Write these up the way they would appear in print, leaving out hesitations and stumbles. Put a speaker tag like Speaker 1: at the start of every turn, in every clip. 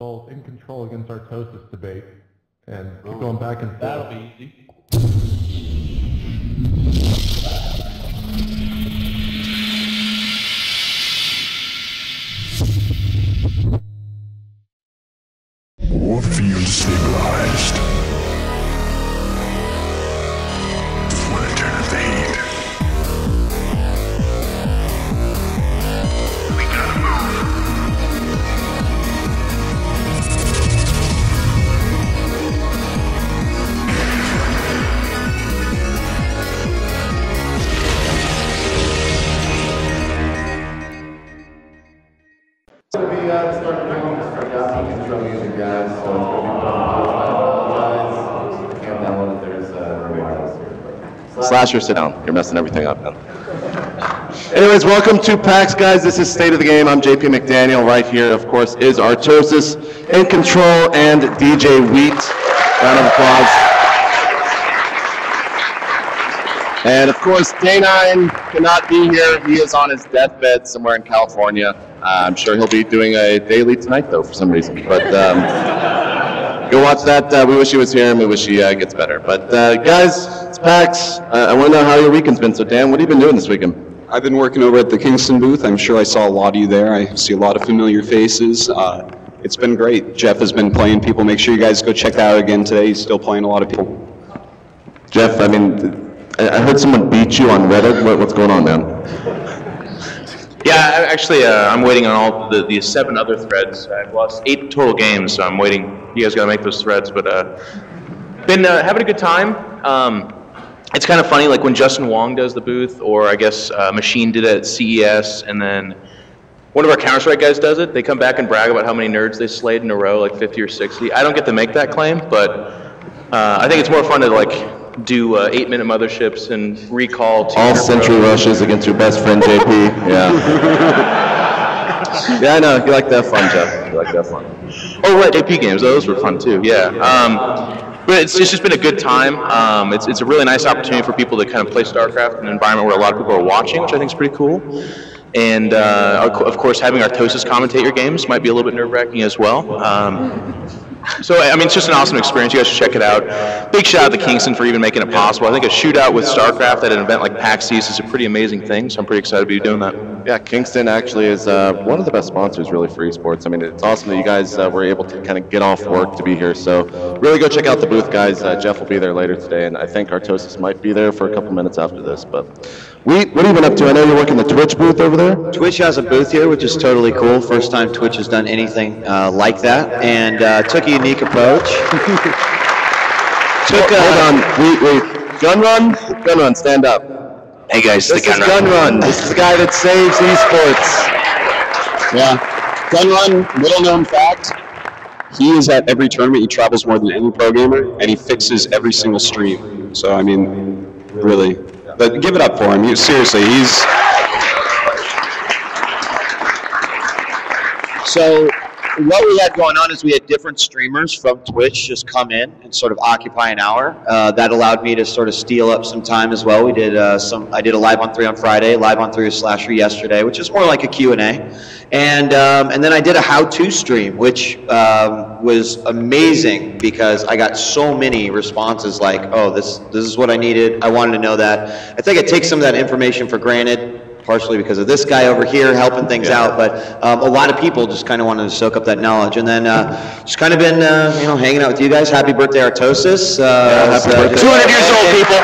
Speaker 1: iNcontroL against Artosis debate, and keep going back and forth.
Speaker 2: That'll be easy.
Speaker 3: More field stabilized. For the turn of the heat. We gotta move.
Speaker 4: It's going to be the start of the game. Just for iNcontroL music, guys. So it's going to be guys. Can't download it. There's wireless here.
Speaker 5: Slasher, sit down. You're messing everything up, man. Anyways, welcome to PAX, guys. This is State of the Game. I'm JP McDaniel. Right here, of course, is Artosis, iNcontroL, and djWHEAT. Round of applause. And of course, Day9 cannot be here. He is on his deathbed somewhere in California. I'm sure he'll be doing a daily tonight, though, for some reason. But go watch that. We wish he was here, and we wish he gets better. But guys, it's PAX. I want to know how your weekend's been. So, Dan, what have you been doing this weekend?
Speaker 6: I've been working over at the Kingston booth. I'm sure I saw a lot of you there. I see a lot of familiar faces. It's been great. Jeff has been playing people. Make sure you guys go check that out again today. He's still playing a lot of people.
Speaker 5: Jeff, I mean, I heard someone beat you on Reddit. What's going on, man?
Speaker 2: Yeah, actually, I'm waiting on all the 7 other threads. I've lost 8 total games, so I'm waiting. You guys got to make those threads, but been having a good time. It's kind of funny, like when Justin Wong does the booth, or I guess Machine did it at CES, and then one of our Counter-Strike guys does it. They come back and brag about how many nerds they slayed in a row, like 50 or 60. I don't get to make that claim, but I think it's more fun to like do 8-minute motherships and recall
Speaker 5: all century rushes against your best friend JP. Yeah. Yeah, I know. You like that fun, Jeff. You like that fun.
Speaker 2: Oh, right, JP games. Those were fun too. Yeah. But it's just been a good time. It's a really nice opportunity for people to kind of play StarCraft in an environment where a lot of people are watching, which I think is pretty cool. And of course, having Artosis commentate your games might be a little bit nerve-wracking as well. So, I mean, it's just an awesome experience. You guys should check it out. Big shout out to Kingston for even making it possible. I think a shootout with StarCraft at an event like PAX East is a pretty amazing thing, so I'm pretty excited to be doing that.
Speaker 5: Yeah, Kingston actually is one of the best sponsors, really, for esports. I mean, it's awesome that you guys were able to kind of get off work to be here. So, really go check out the booth, guys. Jeff will be there later today, and I think Artosis might be there for a couple minutes after this. But what have you been up to? I know you're working the Twitch booth over there.
Speaker 7: Twitch has a booth here, which is totally cool. First time Twitch has done anything like that, and took a unique approach.
Speaker 5: Hold on, wait. Gun Run, stand up.
Speaker 7: Hey guys,
Speaker 5: this is Gun Run. This is the guy that saves esports.
Speaker 6: Yeah, Gun Run, little known fact, he is at every tournament. He travels more than any pro gamer, and he fixes every single stream. So, I mean, really. But give it up for him. Seriously, he's...
Speaker 7: So what we had going on is we had different streamers from Twitch just come in and sort of occupy an hour. That allowed me to sort of steal up some time as well. We did I did a live on 3 on Friday, live on 3 with Slasher yesterday, which is more like a Q&A. And then I did a how-to stream, which was amazing because I got so many responses like, oh, this is what I needed. I wanted to know that. I think I take some of that information for granted, partially because of this guy over here helping things out, but a lot of people just kind of wanted to soak up that knowledge. And then just kind of been, hanging out with you guys. Happy birthday, Artosis.
Speaker 5: Happy birthday.
Speaker 2: 200 years old, people.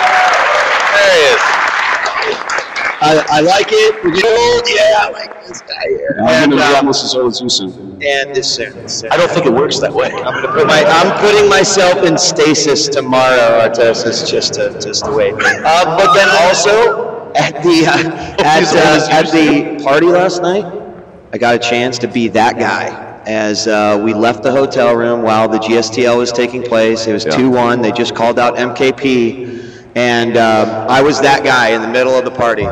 Speaker 2: There he is.
Speaker 7: I like it. We're getting old. Yeah, I like this guy here.
Speaker 6: I'm going to be almost as old as you soon.
Speaker 7: And this soon.
Speaker 2: I don't think it works that way.
Speaker 7: I'm putting myself in stasis tomorrow, Artosis, just to wait. But then also, at the party last night, I got a chance to be that guy as we left the hotel room while the GSTL was taking place. It was 2-1. They just called out MKP, and I was that guy in the middle of the party.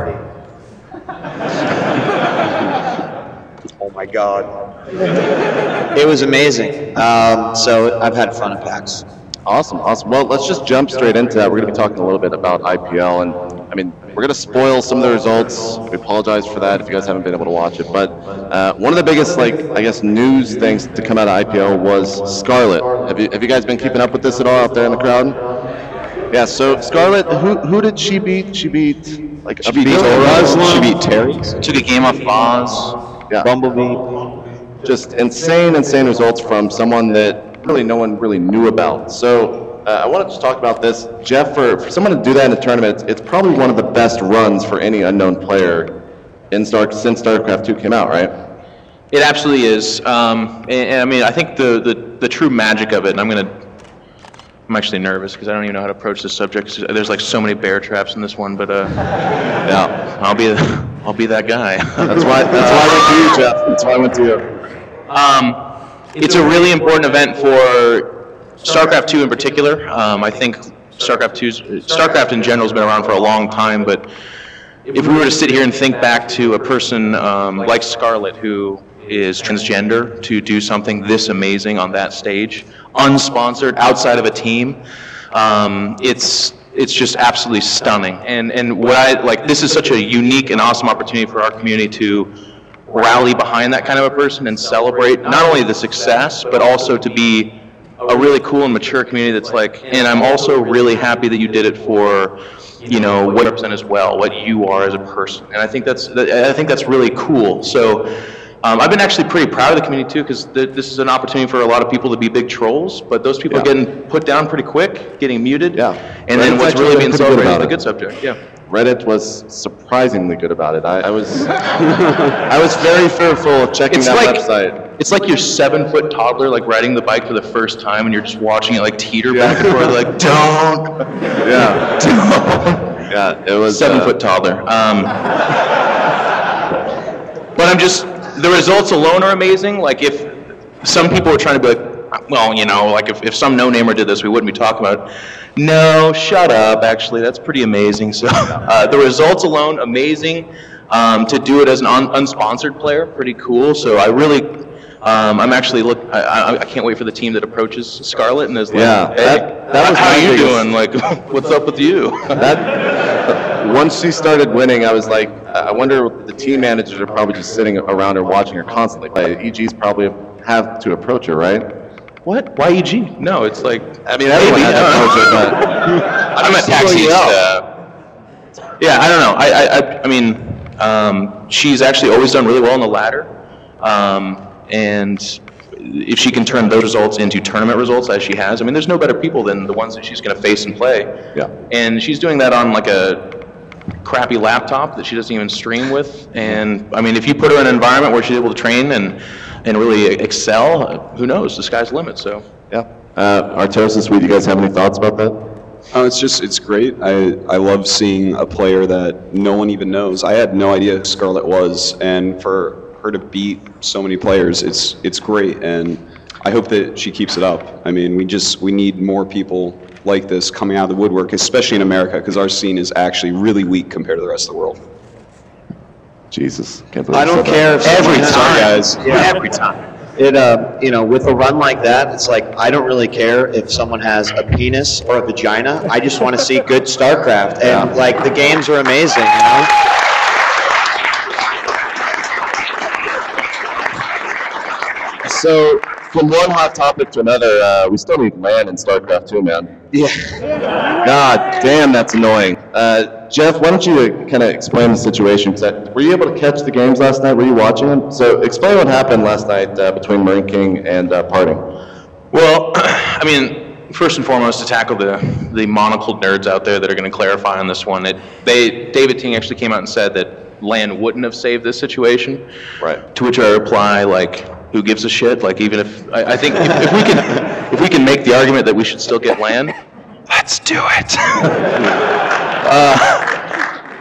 Speaker 7: Oh my God. It was amazing. So I've had fun at PAX.
Speaker 5: Awesome. Well, let's just jump straight into that. We're going to be talking a little bit about IPL, and I mean, we're going to spoil some of the results. We apologize for that if you guys haven't been able to watch it. But one of the biggest, like, I guess, news things to come out of IPO was Scarlet. Have you guys been keeping up with this at all out there in the crowd? Yeah, so Scarlet, who did she beat? She beat, like,
Speaker 6: She beat Oraz, she beat Terry.
Speaker 2: Took a game off Boz,
Speaker 5: Yeah.
Speaker 2: Bumblebee.
Speaker 5: Just insane results from someone that really no one really knew about. So I wanted to talk about this. Jeff, for someone to do that in a tournament, it's probably one of the best runs for any unknown player since StarCraft 2 came out, right?
Speaker 2: It absolutely is. And I mean, I think the true magic of it, and I'm actually nervous because I don't even know how to approach this subject. There's like so many bear traps in this one, but yeah, I'll be that guy.
Speaker 5: That's why I went to you, Jeff. That's why I went to you.
Speaker 2: It's a really important event for StarCraft 2 in particular. I think StarCraft in general has been around for a long time, but if we were to sit here and think back to a person like Scarlet, who is transgender, to do something this amazing on that stage, unsponsored, outside of a team, it's just absolutely stunning. And what I like, this is such a unique and awesome opportunity for our community to rally behind that kind of a person and celebrate not only the success, but also to be a really cool and mature community that's like, and I'm also really happy that you did it for, you know, what you represent as well, what you are as a person. And I think that's really cool. So I've been actually pretty proud of the community too, because this is an opportunity for a lot of people to be big trolls, but those people are getting put down pretty quick, getting muted.
Speaker 5: Yeah.
Speaker 2: And then what's really being celebrated is the good subject. Yeah.
Speaker 5: Reddit was surprisingly good about it. I was I was very fearful of checking that website.
Speaker 2: It's like your 7-foot toddler like riding the bike for the first time, and you're just watching it like teeter back and forth, like don't.
Speaker 5: Yeah.
Speaker 2: Don't.
Speaker 5: Yeah. It was
Speaker 2: 7-foot toddler. But the results alone are amazing. Like if some people were trying to be like, well, you know, like if some no-namer did this, we wouldn't be talking about it. No, shut up. Actually, that's pretty amazing. So the results alone, amazing. To do it as an unsponsored player, pretty cool. So I really, I'm actually I can't wait for the team that approaches Scarlet and is like, hey, how are you doing? Like, what's up with you?
Speaker 5: Once she started winning, I was like, I wonder if the team managers are probably just sitting around her watching her constantly. EGs probably have to approach her, right?
Speaker 2: What? Why EG? No, it's like,
Speaker 5: I mean, everyone had to approach her, but
Speaker 2: I'm at PAX East. Yeah, I don't know. I mean, she's actually always done really well on the ladder. And if she can turn those results into tournament results, as she has, I mean, there's no better people than the ones that she's going to face and play.
Speaker 5: Yeah.
Speaker 2: And she's doing that on like a crappy laptop that she doesn't even stream with. And I mean, if you put her in an environment where she's able to train and really excel, who knows? The sky's the limit. So
Speaker 5: yeah. Artosis, do you guys have any thoughts about that?
Speaker 6: It's great. I love seeing a player that no one even knows. I had no idea who Scarlet was, and for her to beat so many players, it's great, and I hope that she keeps it up. I mean, we need more people like this coming out of the woodwork, especially in America, because our scene is actually really weak compared to the rest of the world.
Speaker 5: Jesus, can't believe
Speaker 7: I don't care if
Speaker 2: every
Speaker 7: someone
Speaker 2: time,
Speaker 7: has,
Speaker 2: guys. Yeah. Every time.
Speaker 7: It, you know, with a run like that, it's like, I don't really care if someone has a penis or a vagina. I just want to see good StarCraft. And, like, the games are amazing, you know?
Speaker 5: So, from one hot topic to another, we still need LAN in StarCraft 2, man.
Speaker 7: Yeah.
Speaker 5: God damn, that's annoying. Jeff, why don't you kind of explain the situation? Were you able to catch the games last night? Were you watching them? So explain what happened last night between Marine King and Parting.
Speaker 2: Well, I mean, first and foremost, to tackle the monocled nerds out there that are going to clarify on this one, David Ting actually came out and said that LAN wouldn't have saved this situation.
Speaker 5: Right.
Speaker 2: To which I reply, like, who gives a shit? Like, even if I think if we can make the argument that we should still get LAN, let's do it.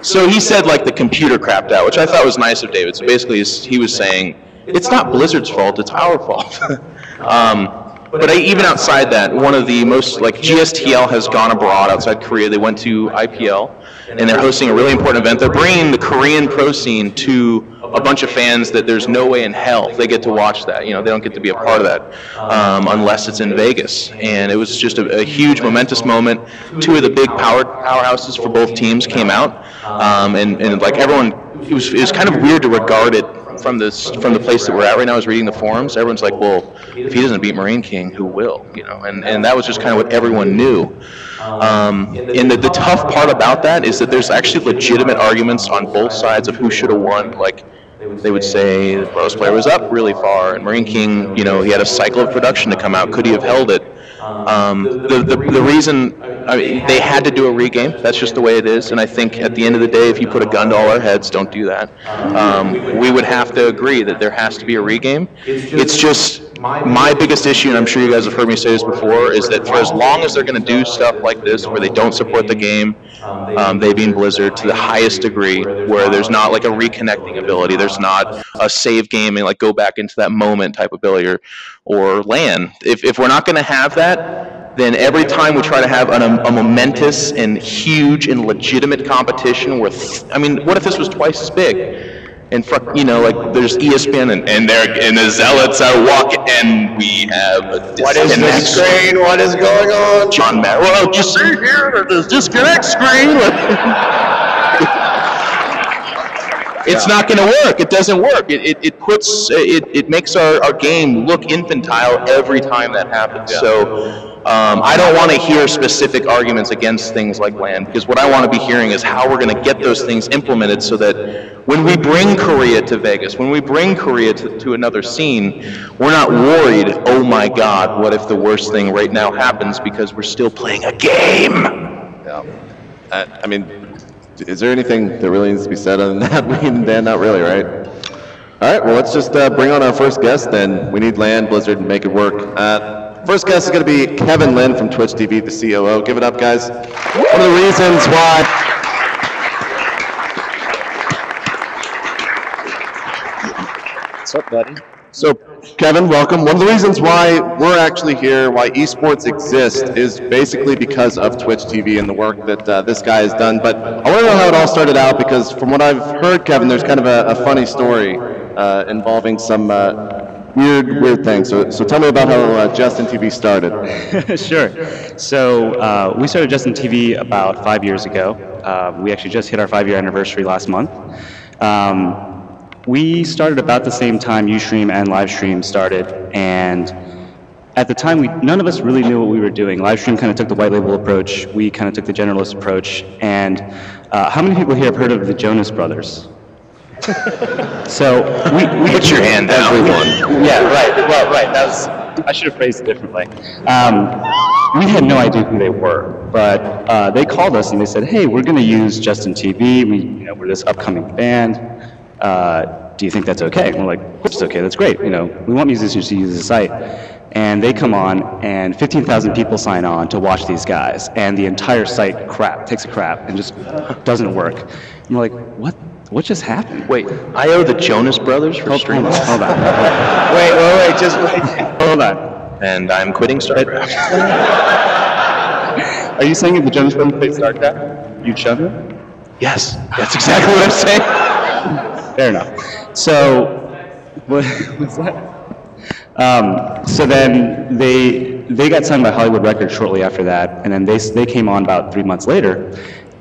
Speaker 2: So he said, like, the computer crapped out, which I thought was nice of David. So basically, he was saying it's not Blizzard's fault; it's our fault. But even outside that, one of the most, like, GSTL has gone abroad outside Korea. They went to IPL, and they're hosting a really important event. They're bringing the Korean pro scene to a bunch of fans that there's no way in hell they get to watch that. You know, they don't get to be a part of that unless it's in Vegas. And it was just a huge momentous moment. Two of the big powerhouses for both teams came out, and like everyone, it was kind of weird to regard it from the place that we're at right now. I was reading the forums. Everyone's like, well, if he doesn't beat Marine King, who will? You know, and that was just kind of what everyone knew. And the tough part about that is that there's actually legitimate arguments on both sides of who should have won. Like, they would say the Bros player was up really far, and Marine King, you know, he had a cycle of production to come out. Could he have held it? The reason, I mean, they had to do a regame. That's just the way it is. And I think at the end of the day, if you put a gun to all our heads, don't do that. We would have to agree that there has to be a regame. It's just my biggest issue, and I'm sure you guys have heard me say this before, is that for as long as they're going to do stuff like this where they don't support the game, they being Blizzard, to the highest degree, where there's not like a reconnecting ability, there's not a save game and like go back into that moment type ability, or LAN. If we're not going to have that, then every time we try to have a momentous and huge and legitimate competition with, I mean, what if this was twice as big? And you know, like there's ESPN and the Zealots are walking, and we have a
Speaker 7: What is this screen? What is going on?
Speaker 2: John Matt. Well, just see here, there's disconnect screen. It's not going to work. It doesn't work. It makes our game look infantile every time that happens. So I don't want to hear specific arguments against things like LAN, because what I want to be hearing is how we're going to get those things implemented so that when we bring Korea to Vegas, when we bring Korea to another scene, we're not worried, oh my God, what if the worst thing right now happens because we're still playing a game?
Speaker 5: Yeah. I mean, is there anything that really needs to be said other than that? I mean, Dan, not really, right? All right, well, let's just bring on our first guest then. We need LAN, Blizzard, and make it work. First guest is going to be Kevin Lin from Twitch TV, the COO. Give it up, guys. One of the reasons why...
Speaker 6: What's up, buddy?
Speaker 5: So, Kevin, welcome. One of the reasons why we're actually here, why esports exist, is basically because of Twitch TV and the work that this guy has done. But I want to know how it all started out, because from what I've heard, Kevin, there's kind of a funny story involving some weird things. So tell me about how Justin TV started.
Speaker 8: Sure. So we started Justin TV about 5 years ago. We actually just hit our 5-year anniversary last month. We started about the same time Ustream and Livestream started, and at the time none of us really knew what we were doing. Livestream kind of took the white label approach, we kind of took the generalist approach, and how many people here have heard of the Jonas Brothers? So we
Speaker 2: put your hand down.
Speaker 8: Everyone. Yeah, right. Well, right. I should have phrased it differently. We had no idea who they were, but they called us and they said, "Hey, we're going to use Justin TV. We're this upcoming band. Do you think that's okay?" And we're like, "Of course it's okay. That's great. We want musicians to use the site." And they come on, and 15,000 people sign on to watch these guys, and the entire site takes a crap and just doesn't work. And we're like, what just happened?
Speaker 2: Wait, I owe the Jonas Brothers for streaming.
Speaker 8: Hold on.
Speaker 7: Wait, just wait.
Speaker 8: Hold on.
Speaker 2: And I'm quitting StarCraft.
Speaker 8: Are you saying if the Jonas Brothers played StarCraft, you'd shove them?
Speaker 2: Yes, that's exactly what I'm saying.
Speaker 8: Fair enough. So, what was that? So then they got signed by Hollywood Records shortly after that, and then they came on about 3 months later,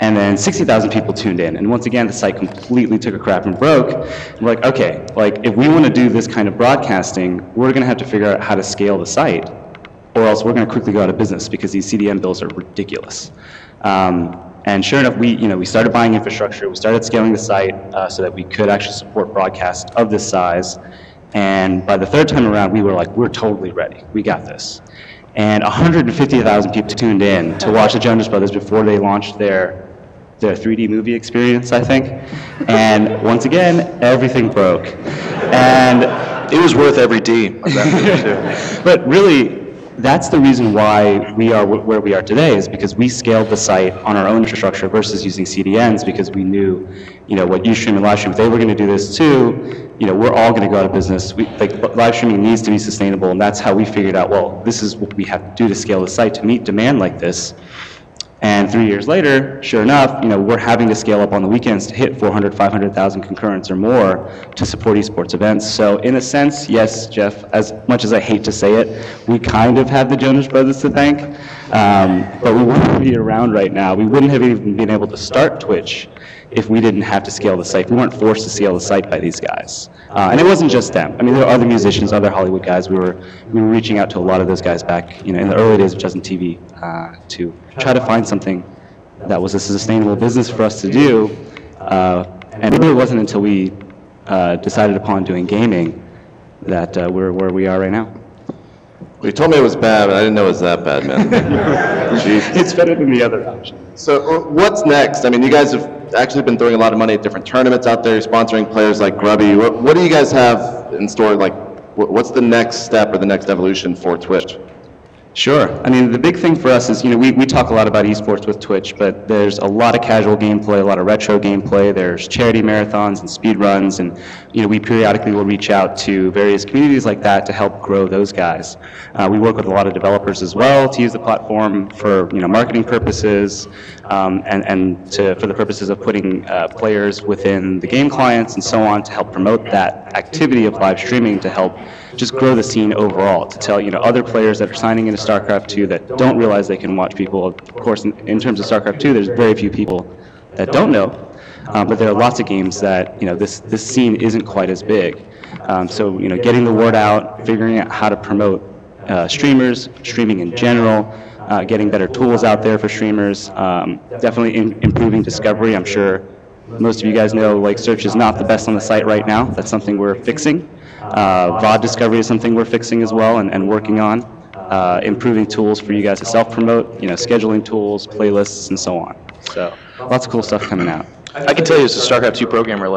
Speaker 8: and then 60,000 people tuned in, and once again the site completely took a crap and broke. And we're like, okay, like if we want to do this kind of broadcasting, we're going to have to figure out how to scale the site, or else we're going to quickly go out of business because these CDN bills are ridiculous. And sure enough, we started buying infrastructure, we started scaling the site so that we could actually support broadcasts of this size. And by the third time around, we were like, we're totally ready. We got this. And 150,000 people tuned in to watch the Jonas Brothers before they launched their 3D movie experience, I think. And once again, everything broke. And
Speaker 2: it was worth every D of that movie too.
Speaker 8: But really, that's the reason why we are where we are today, is because we scaled the site on our own infrastructure versus using CDNs, because we knew, what Ustream and Livestream, if they were going to do this too, we're all going to go out of business. Live streaming needs to be sustainable, and that's how we figured out, well, this is what we have to do to scale the site to meet demand like this. And 3 years later, sure enough, we're having to scale up on the weekends to hit 400, 500,000 concurrents or more to support esports events. So in a sense, yes, Jeff, as much as I hate to say it, we kind of have the Jonas Brothers to thank, but we wouldn't be around right now. We wouldn't have even been able to start Twitch if we didn't have to scale the site. We weren't forced to scale the site by these guys. And it wasn't just them. I mean, there were other musicians, other Hollywood guys. We were reaching out to a lot of those guys back, in the early days of Justin TV, to try to find something that was a sustainable business for us to do. And it really wasn't until we decided upon doing gaming that we're where we are right now.
Speaker 5: Well, you told me it was bad, but I didn't know it was that bad, man. Jeez.
Speaker 8: It's better than the other option.
Speaker 5: So what's next? I mean, you guys have actually been throwing a lot of money at different tournaments out there, sponsoring players like Grubby. What do you guys have in store? Like, what's the next step or the next evolution for Twitch?
Speaker 8: Sure. I mean, the big thing for us is, we talk a lot about esports with Twitch, but there's a lot of casual gameplay, a lot of retro gameplay. There's charity marathons and speed runs, and we periodically will reach out to various communities like that to help grow those guys. We work with a lot of developers as well to use the platform for marketing purposes, and for the purposes of putting players within the game clients and so on, to help promote that activity of live streaming, to help just grow the scene overall, to tell other players that are signing into StarCraft 2 that don't realize they can watch people. Of course, in terms of StarCraft 2, there's very few people that don't know, but there are lots of games that this scene isn't quite as big. So getting the word out, figuring out how to promote streamers, streaming in general, getting better tools out there for streamers, definitely improving discovery. I'm sure most of you guys know, search is not the best on the site right now. That's something we're fixing. VOD discovery is something we're fixing as well and working on. Improving tools for you guys to self-promote, scheduling tools, playlists, and so on. So lots of cool stuff coming out.
Speaker 2: I can tell you as a StarCraft 2 programmer,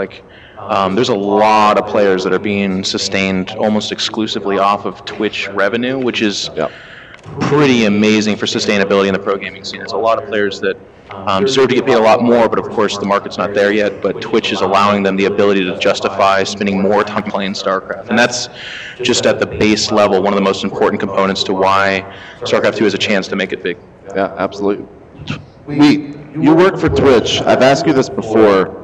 Speaker 2: there's a lot of players that are being sustained almost exclusively off of Twitch revenue, which is pretty amazing for sustainability in the pro gaming scene. There's a lot of players that deserve to get paid a lot more, but of course the market's not there yet, but Twitch is allowing them the ability to justify spending more time playing StarCraft. And that's just at the base level, one of the most important components to why StarCraft 2 has a chance to make it big.
Speaker 5: Yeah, absolutely. You work for Twitch. I've asked you this before.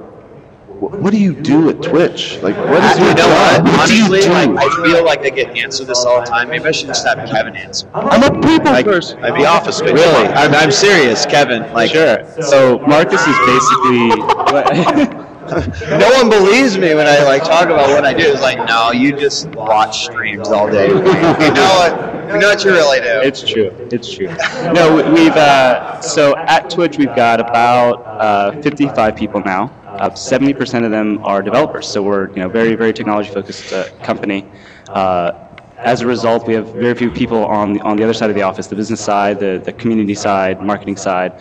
Speaker 5: What do you do at Twitch? What is your job? What do you do?
Speaker 7: I feel like I get answered this all the time. Maybe I should just have Kevin answer.
Speaker 5: I'm a people person.
Speaker 7: I'm the office guy. Really? I'm serious, Kevin.
Speaker 8: Sure. So Marcus is basically...
Speaker 7: No one believes me when I talk about what I do. It's no, you just watch streams all day. We know what you really do.
Speaker 8: It's true. No, we've so at Twitch we've got about 55 people now. 70% of them are developers, so we're very, very technology-focused company. As a result, we have very few people on the other side of the office, the business side, the community side, marketing side.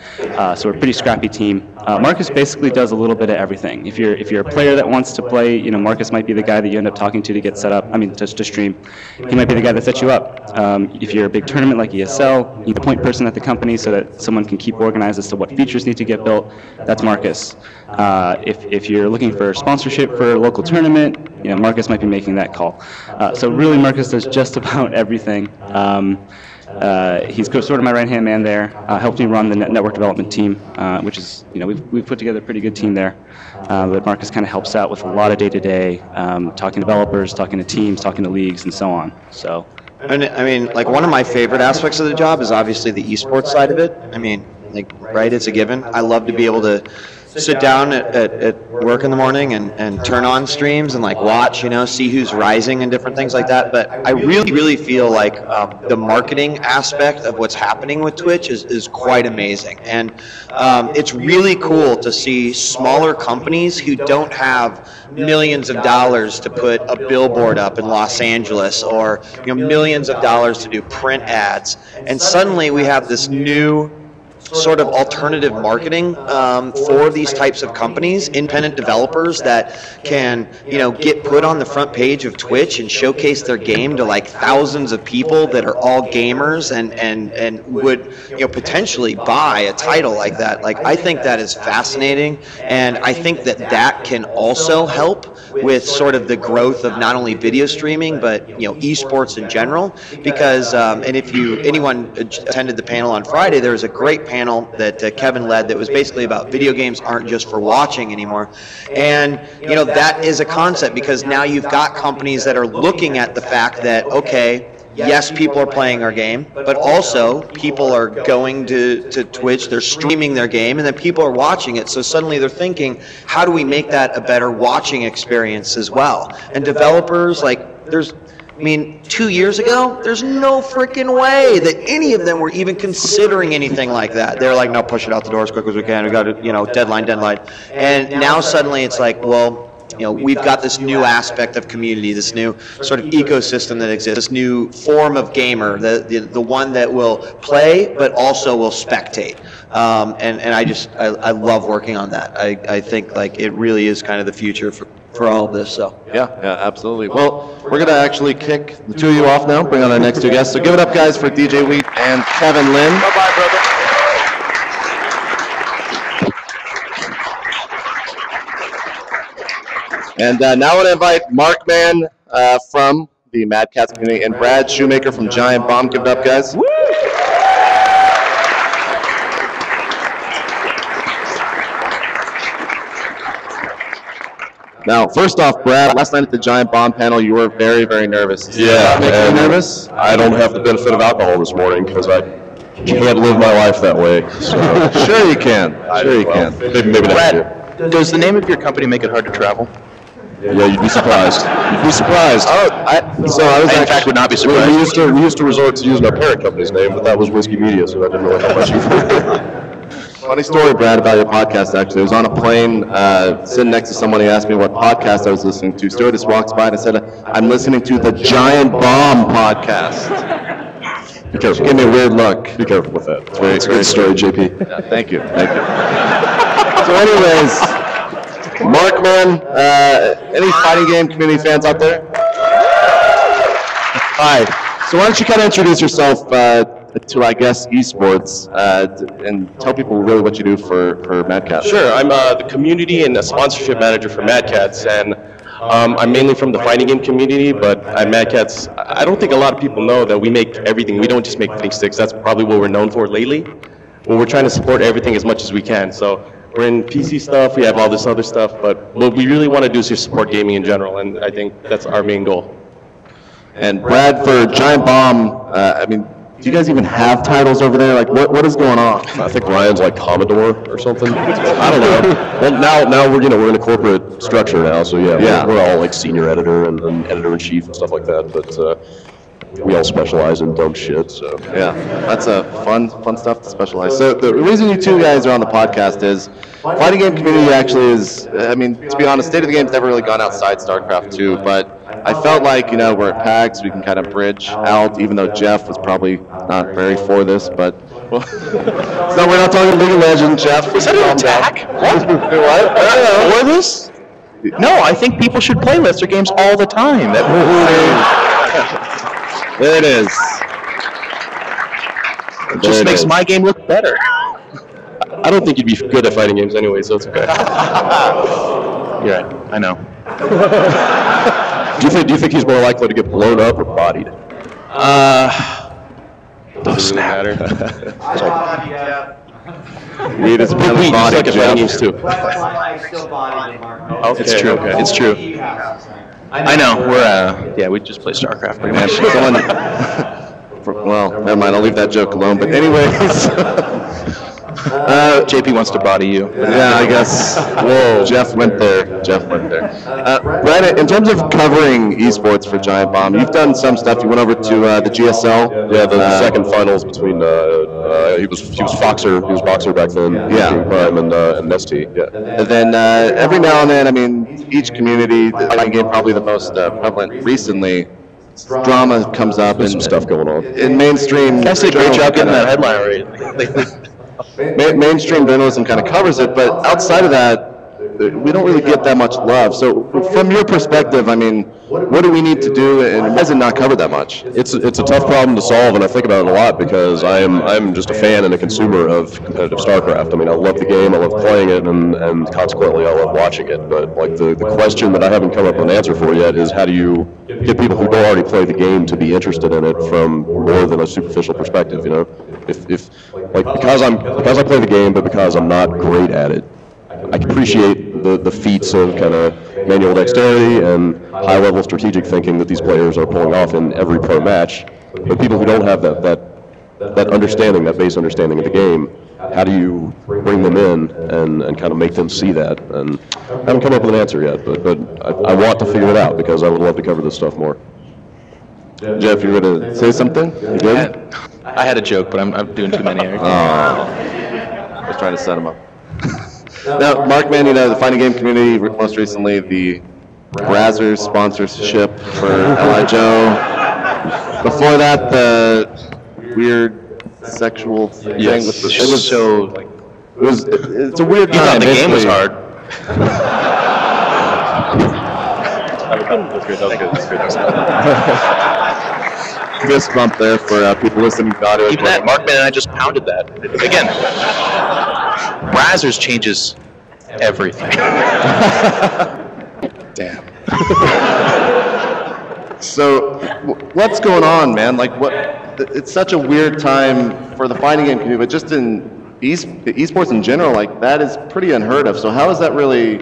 Speaker 8: So we're a pretty scrappy team. Marcus basically does a little bit of everything. If you're a player that wants to play, Marcus might be the guy that you end up talking to get set up. To stream. He might be the guy that sets you up. If you're a big tournament like ESL, you need a point person at the company so that someone can keep organized as to what features need to get built. That's Marcus. If you're looking for sponsorship for a local tournament, Marcus might be making that call. So really, Marcus does just about everything. He's sort of my right-hand man there. Helped me run the network development team, which is, we've put together a pretty good team there. But Marcus kind of helps out with a lot of day-to-day, talking to developers, talking to teams, talking to leagues, and so on. So.
Speaker 7: And I mean, one of my favorite aspects of the job is obviously the esports side of it. I mean, right, it's a given. I love to be able to sit down at work in the morning and turn on streams and watch, see who's rising and different things like that. But I really feel like the marketing aspect of what's happening with Twitch is quite amazing. And it's really cool to see smaller companies who don't have millions of dollars to put a billboard up in Los Angeles or millions of dollars to do print ads. And suddenly we have this new sort of alternative marketing for these types of companies, independent developers that can, get put on the front page of Twitch and showcase their game to like thousands of people that are all gamers and would, potentially buy a title like that. Like, I think that is fascinating, and I think that can also help with sort of the growth of not only video streaming, but, esports in general. Because, and if anyone attended the panel on Friday, there was a great panel that Kevin led that was basically about video games aren't just for watching anymore. And, that is a concept, because now you've got companies that are looking at the fact that, okay, yes, people are playing our game, but also people are going to Twitch, they're streaming their game, and then people are watching it. So suddenly they're thinking, how do we make that a better watching experience as well? And developers, 2 years ago, there's no freaking way that any of them were even considering anything like that. They're like, no, push it out the door as quick as we can. We got to, deadline. And now suddenly it's like, well, we've got this new aspect of community, this new sort of ecosystem that exists, this new form of gamer, the one that will play but also will spectate. And I love working on that. I think it really is kind of the future for all of this. So
Speaker 5: yeah, absolutely. Well, we're gonna actually kick the two of you off now. Bring on our next two guests. So give it up, guys, for djWHEAT and Kevin Lin.
Speaker 2: Bye-bye, brother.
Speaker 5: And now I want to invite Mark Mann from the Mad Cats community and Brad Shoemaker from Giant Bomb. Give it up, guys. Woo! Now, first off, Brad, last night at the Giant Bomb panel, you were very, very nervous.
Speaker 9: Yeah.
Speaker 5: Make you nervous?
Speaker 9: I don't have the benefit of alcohol this morning because I can't live my life that way. So.
Speaker 5: Sure you can. Sure you can.
Speaker 9: Maybe next year.
Speaker 2: Brad, does the name of your company make it hard to travel?
Speaker 9: Yeah, you'd be surprised. You'd be surprised.
Speaker 5: I
Speaker 2: In fact, would not be surprised.
Speaker 9: We used to resort to using our parent company's name, but that was Whiskey Media, so I didn't really have much use.
Speaker 5: Funny story, Brad, about your podcast, actually. I was on a plane sitting next to someone. He asked me what podcast I was listening to. Stewardess walks by and I said, I'm listening to the Giant Bomb podcast.
Speaker 9: Be careful.
Speaker 5: She gave me a weird look.
Speaker 9: Be careful with that.
Speaker 5: It's a
Speaker 9: Great story, JP.
Speaker 5: Yeah, thank you. So anyways, Mark, man, any fighting game community fans out there? Hi. So why don't you kind of introduce yourself to, I guess, esports, and tell people really what you do for Mad Cats.
Speaker 9: Sure, I'm the community and a sponsorship manager for Mad Cats, and I'm mainly from the fighting game community, but at Mad Cats, I don't think a lot of people know that we make everything. We don't just make fighting sticks. That's probably what we're known for lately. Well, we're trying to support everything as much as we can. So we're in PC stuff, we have all this other stuff, but what we really want to do is just support gaming in general, and I think that's our main goal.
Speaker 5: And Brad, for Giant Bomb, do you guys even have titles over there? Like, what is going on?
Speaker 9: I think Ryan's like Commodore or something. I don't know. Well, now we're in a corporate structure now, so yeah. We're all like senior editor and editor-in-chief and stuff like that, but we all specialize in dumb shit, so.
Speaker 5: Yeah, that's a fun stuff to specialize. So the reason you two guys are on the podcast is fighting game community actually is, to be honest, State of the Game's never really gone outside StarCraft 2, but I felt like, we're at PAX, we can kind of bridge out, even though Jeff was probably not very for this, but, well, so we're not talking League of Legends, Jeff.
Speaker 2: Was that an attack? What?
Speaker 5: What?
Speaker 2: For this? No, I think people should play Lester games all the time.
Speaker 5: There it is.
Speaker 2: It just makes my game look better.
Speaker 9: I don't think you'd be good at fighting games anyway, so it's okay.
Speaker 2: You're right, I know.
Speaker 9: Do you think he's more likely to get blown up or bodied?
Speaker 2: Doesn't
Speaker 9: matter.
Speaker 5: Weed is apparently
Speaker 9: body,
Speaker 5: like
Speaker 9: fighting games too.
Speaker 2: It's true.
Speaker 9: Okay.
Speaker 2: It's true. I know. We just play StarCraft pretty much.
Speaker 5: Well, never mind. I'll leave that joke alone. But anyways,
Speaker 2: JP wants to body you.
Speaker 5: Yeah, I guess. Whoa, Jeff went there. Brad, in terms of covering esports for Giant Bomb, you've done some stuff. You went over to the GSL.
Speaker 9: Yeah, the second finals between he was Foxer. He was Boxer back then.
Speaker 5: Yeah,
Speaker 9: Prime and ST. Yeah.
Speaker 5: And then every now and then, each community, the fighting game probably the most prevalent recently. Drama comes up
Speaker 9: There's some stuff going on.
Speaker 5: in mainstream.
Speaker 2: Guys did a great job getting that headline right.
Speaker 5: mainstream journalism kind of covers it, but outside of that, we don't really get that much love. So from your perspective, I mean, what do we need to do, and why is it not covered that much?
Speaker 9: It's a tough problem to solve, and I think about it a lot because I'm just a fan and a consumer of competitive StarCraft. I mean, I love the game, I love playing it, and consequently, I love watching it. But like the question that I haven't come up with an answer for yet is how do you get people who don't already play the game to be interested in it from more than a superficial perspective? You know, if because I play the game, but because I'm not great at it, I can appreciate the feats of kind of manual dexterity and high-level strategic thinking that these players are pulling off in every pro match. But people who don't have that understanding, that base understanding of the game, how do you bring them in and kind of make them see that? And I haven't come up with an answer yet, but I want to figure it out because I would love to cover this stuff more. Jeff, you going to say something? You good?
Speaker 2: I had a joke, but I'm doing too many here.
Speaker 5: I was trying to set him up. Now, Mark Manning, the fighting game community, most recently the Brazzers sponsorship for L.I. Joe. Before that, the weird sexual thing with the
Speaker 2: it was so like
Speaker 5: it's a weird time.
Speaker 2: The game was hard.
Speaker 5: Fist bump there for people listening to the audio.
Speaker 2: Even that, Markman and I just pounded that. Again, Brazzers changes everything.
Speaker 5: Damn. So, what's going on, man? Like, it's such a weird time for the fighting game community, but just in esports in general, like, that is pretty unheard of. So how is that really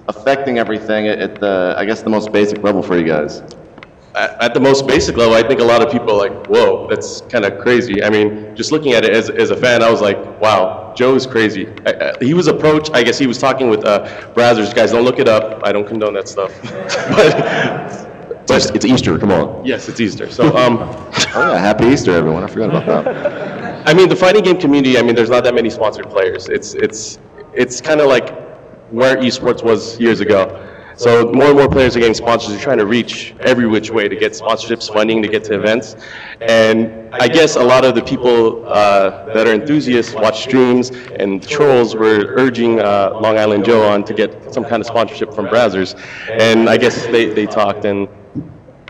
Speaker 5: affecting everything at the, I guess, the most basic level for you guys?
Speaker 9: At the most basic level, I think a lot of people are like, whoa, that's kind of crazy. I mean, just looking at it as a fan, I was like, wow, Joe's crazy. He was approached, I guess he was talking with Brazzers. Guys, don't look it up. I don't condone that stuff. but
Speaker 5: It's Easter, come on.
Speaker 9: Yes, it's Easter. So,
Speaker 5: oh yeah, happy Easter, everyone. I forgot about that.
Speaker 9: I mean, the fighting game community, I mean, there's not that many sponsored players. It's kind of like where esports was years ago. So more and more players are getting sponsors. They're trying to reach every which way to get sponsorships, funding, to get to events. And I guess a lot of the people that are enthusiasts watch streams, and the trolls were urging Long Island Joe on to get some kind of sponsorship from Brazzers. And I guess they talked, and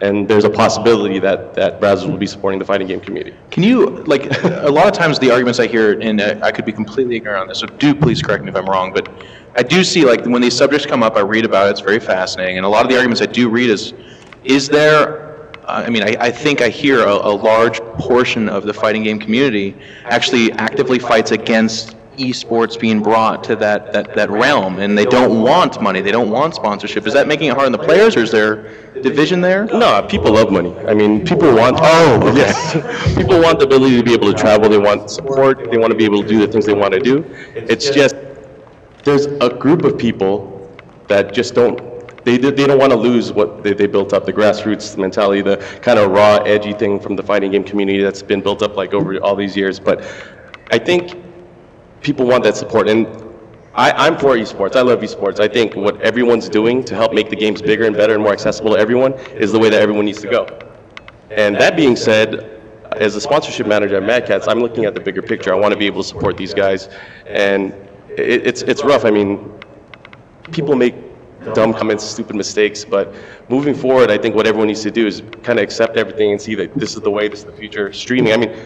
Speaker 9: there's a possibility that Brazzers will be supporting the fighting game community.
Speaker 2: Can you, like, a lot of times the arguments I hear, and I could be completely ignorant on this, so do please correct me if I'm wrong, but I do see, like, when these subjects come up, I read about it, it's very fascinating, and a lot of the arguments I do read is there, I mean, I think I hear a large portion of the fighting game community actually actively fights against esports being brought to that realm, and they don't want money, they don't want sponsorship. Is that making it hard on the players, or is there division there?
Speaker 9: No, people love money. I mean, people want, yes. People want the ability to be able to travel, they want support, they want to be able to do the things they want to do. It's just, there's a group of people that just don't, they don't want to lose what they built up, the grassroots mentality, the kind of raw, edgy thing from the fighting game community that's been built up like over all these years. But I think people want that support, and I'm for esports. I love esports. I think what everyone's doing to help make the games bigger and better and more accessible to everyone is the way that everyone needs to go. And that being said, as a sponsorship manager at Mad Catz, I'm looking at the bigger picture. I want to be able to support these guys, and it's rough. I mean, people make dumb comments, stupid mistakes, but moving forward, I think what everyone needs to do is kind of accept everything and see that this is the way, this is the future. Streaming, I mean,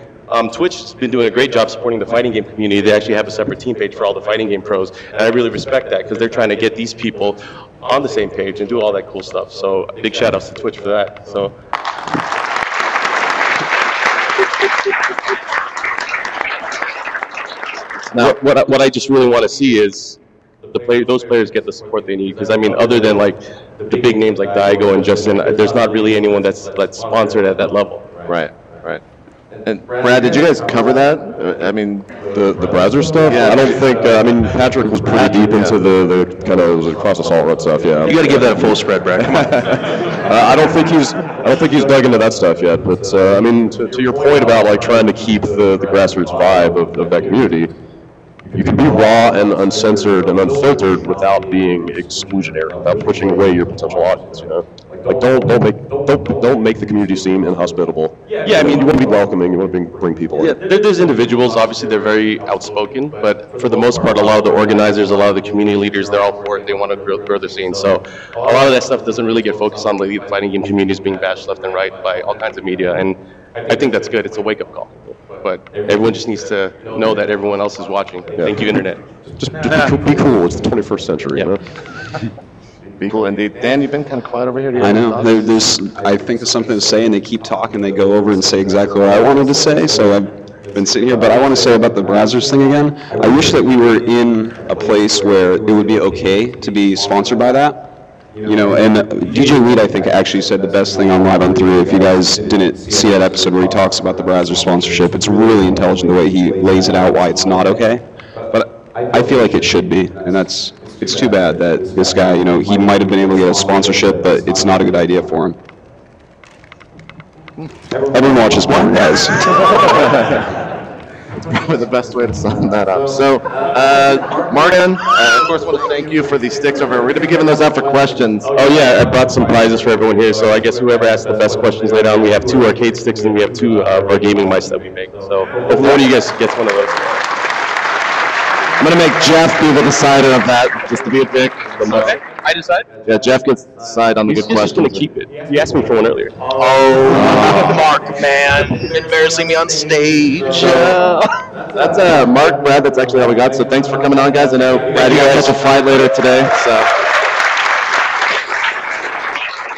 Speaker 9: Twitch has been doing a great job supporting the fighting game community. They actually have a separate team page for all the fighting game pros, and I really respect that because they're trying to get these people on the same page and do all that cool stuff. So big shout outs to Twitch for that. So. Now, what I just really want to see is those players get the support they need, because I mean, other than like the big names like Daigo and Justin, there's not really anyone that's sponsored at that level.
Speaker 5: Right. And Brad, did you guys cover that? I mean,
Speaker 9: the Brazzers stuff?
Speaker 5: Yeah.
Speaker 9: I don't think. I mean, Patrick was pretty deep into the kind of cross assault rut stuff. Yeah.
Speaker 2: You got to give that a full spread, Brad. Come on.
Speaker 9: I don't think he's dug into that stuff yet. But I mean, to your point about like trying to keep the grassroots vibe of that community, you can be raw and uncensored and unfiltered without being exclusionary, without pushing away your potential audience. You know, Like, don't make the community seem inhospitable. Yeah, I mean, you want to be welcoming, you want to bring people in. Yeah, there's individuals, obviously they're very outspoken, but for the most part, a lot of the organizers, a lot of the community leaders, they're all for it, they want to grow the scene. So a lot of that stuff doesn't really get focused on. The fighting game community is being bashed left and right by all kinds of media, and I think that's good. It's a wake-up call. But everyone just needs to know that everyone else is watching. Yeah. Thank you, Internet. Just be cool. It's the 21st century. Yeah.
Speaker 5: You know? Be cool. Indeed. Dan, you've been kind of quiet over here.
Speaker 6: I know. I think there's something to say, and they keep talking. They go over and say exactly what I wanted to say, so I've been sitting here. But I want to say about the Brazzers thing again. I wish that we were in a place where it would be okay to be sponsored by that. You know, and djWHEAT, I think, actually said the best thing on Live on 3. If you guys didn't see that episode where he talks about the Brazzers sponsorship, it's really intelligent the way he lays it out why it's not okay. But I feel like it should be, and it's too bad that this guy, you know, he might have been able to get a sponsorship, but it's not a good idea for him. Everyone watches porn, guys.
Speaker 5: It's probably the best way to sum that up. So, Martin, of course, want to thank you for these sticks over here. We're going to be giving those out for questions.
Speaker 9: Oh yeah, I brought some prizes for everyone here. So I guess whoever asks the best questions later on, we have 2 arcade sticks and we have 2 of our gaming mice that we make. So hopefully one of you guys gets one of those.
Speaker 5: I'm going to make Jeff be the decider of that, just to be a dick.
Speaker 2: Okay, I decide.
Speaker 5: Yeah, Jeff gets to decide on the good questions.
Speaker 9: He's just going to keep it. He asked me for one earlier.
Speaker 2: Oh, Mark, man, embarrassing me on stage.
Speaker 5: That's Mark, Brad, that's actually how we got. So thanks for coming on, guys. I know, Brad, you got to catch a flight later today.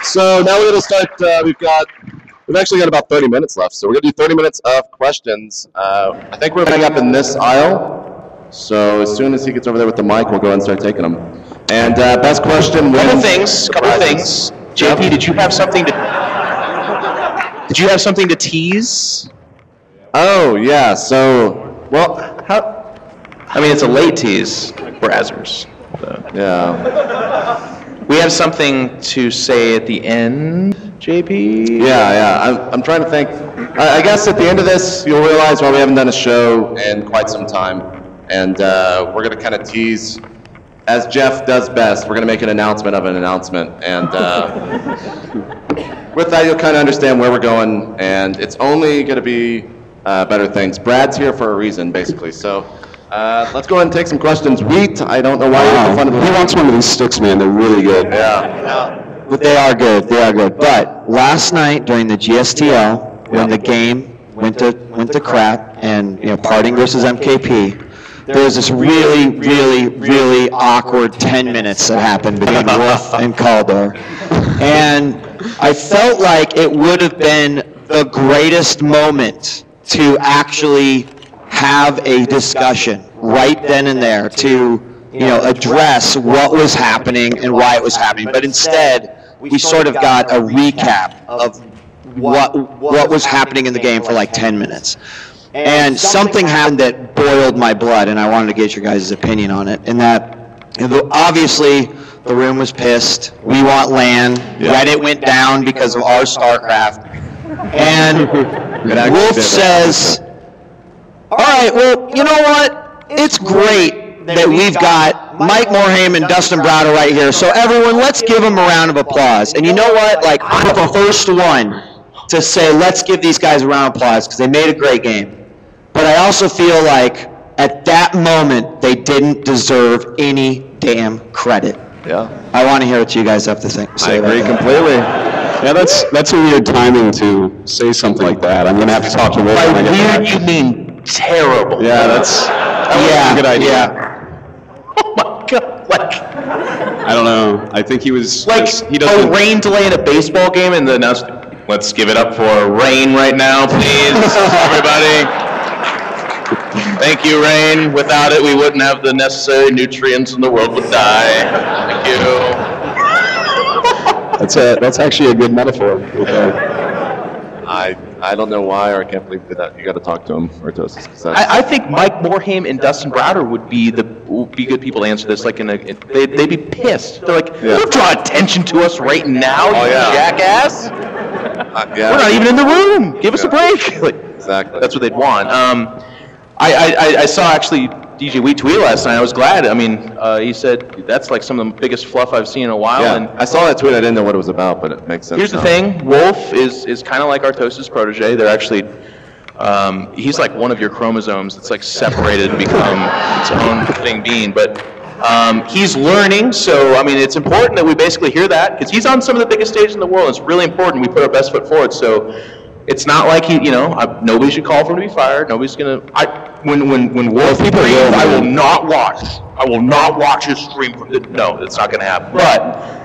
Speaker 5: So now we're going to start, we've actually got about 30 minutes left. So we're going to do 30 minutes of questions. I think we're going up in this aisle. So as soon as he gets over there with the mic, we'll go ahead and start taking them. And best question wins.
Speaker 2: Couple things. JP, did you have something to tease?
Speaker 5: Oh yeah. So
Speaker 2: I mean, it's a late tease, Brazzers. So.
Speaker 5: Yeah.
Speaker 2: We have something to say at the end, JP?
Speaker 5: Yeah. I'm trying to think. I guess at the end of this, you'll realize why we haven't done a show in quite some time. And we're going to kind of tease, as Jeff does best, we're going to make an announcement of an announcement. And with that, you'll kind of understand where we're going. And it's only going to be better things. Brad's here for a reason, basically. So let's go ahead and take some questions. Wheat, I don't know why you're making fun of
Speaker 6: He wants one of these sticks, man. They're really good.
Speaker 5: Yeah.
Speaker 7: But they are good. They are good. But last night during the GSTL, when the game went to crap, and parting versus MKP, there was this really, really, really awkward 10 minutes that happened between Wolf and Caldor. And I felt like it would have been the greatest moment to actually have a discussion right then and there to address what was happening and why it was happening. But instead, we sort of got a recap of what was happening in the game for like 10 minutes. And something happened that boiled my blood, and I wanted to get your guys' opinion on it. And that, obviously, the room was pissed. We want LAN. Reddit went down because of our StarCraft. And Wolf says, all right, well, you know what? It's great that we've got Mike Morhaime and Dustin Browder right here. So everyone, let's give them a round of applause. And you know what? Like, I'm the first one to say, let's give these guys a round of applause because they made a great game. But I also feel like at that moment, they didn't deserve any damn credit.
Speaker 5: Yeah.
Speaker 7: I want to hear what you guys have to say.
Speaker 5: I agree completely.
Speaker 6: Yeah, that's a weird timing to say something like that. I'm going to have to talk to Wolf.
Speaker 2: By weird, you mean terrible.
Speaker 5: Yeah, that was a good idea.
Speaker 2: Yeah. Oh my God. Like,
Speaker 6: I don't know. I think he was
Speaker 2: like
Speaker 6: he doesn't.
Speaker 2: A rain delay in a baseball game, and then let's give it up for Rain right now, please, everybody. Thank you, Rain. Without it, we wouldn't have the necessary nutrients and the world would die. Thank you.
Speaker 6: That's actually a good metaphor. Okay.
Speaker 5: I don't know why, or I can't believe that you got to talk to him, Artosis.
Speaker 2: I think Mike Morhaime and Dustin Browder would be good people to answer this. Like they'd be pissed. They're like, don't draw attention to us right now, you jackass. We're not even in the room. Give us a break. Like,
Speaker 5: exactly.
Speaker 2: That's what they'd want. I saw actually djWHEAT tweet last night. I was glad. I mean, he said that's like some of the biggest fluff I've seen in a while.
Speaker 5: Yeah,
Speaker 2: And
Speaker 5: I saw that tweet. I didn't know what it was about, but it makes sense.
Speaker 2: here's the
Speaker 5: now.
Speaker 2: thing: Wolf is kind of like Artosis' protege. They're actually he's like one of your chromosomes that's like separated and become its own living being. But he's learning, so I mean, it's important that we basically hear that because he's on some of the biggest stages in the world. It's really important we put our best foot forward. So it's not like nobody should call for him to be fired. Nobody's gonna. When Wolf streams, I will not watch. I will not watch his stream. No, it's not gonna happen. But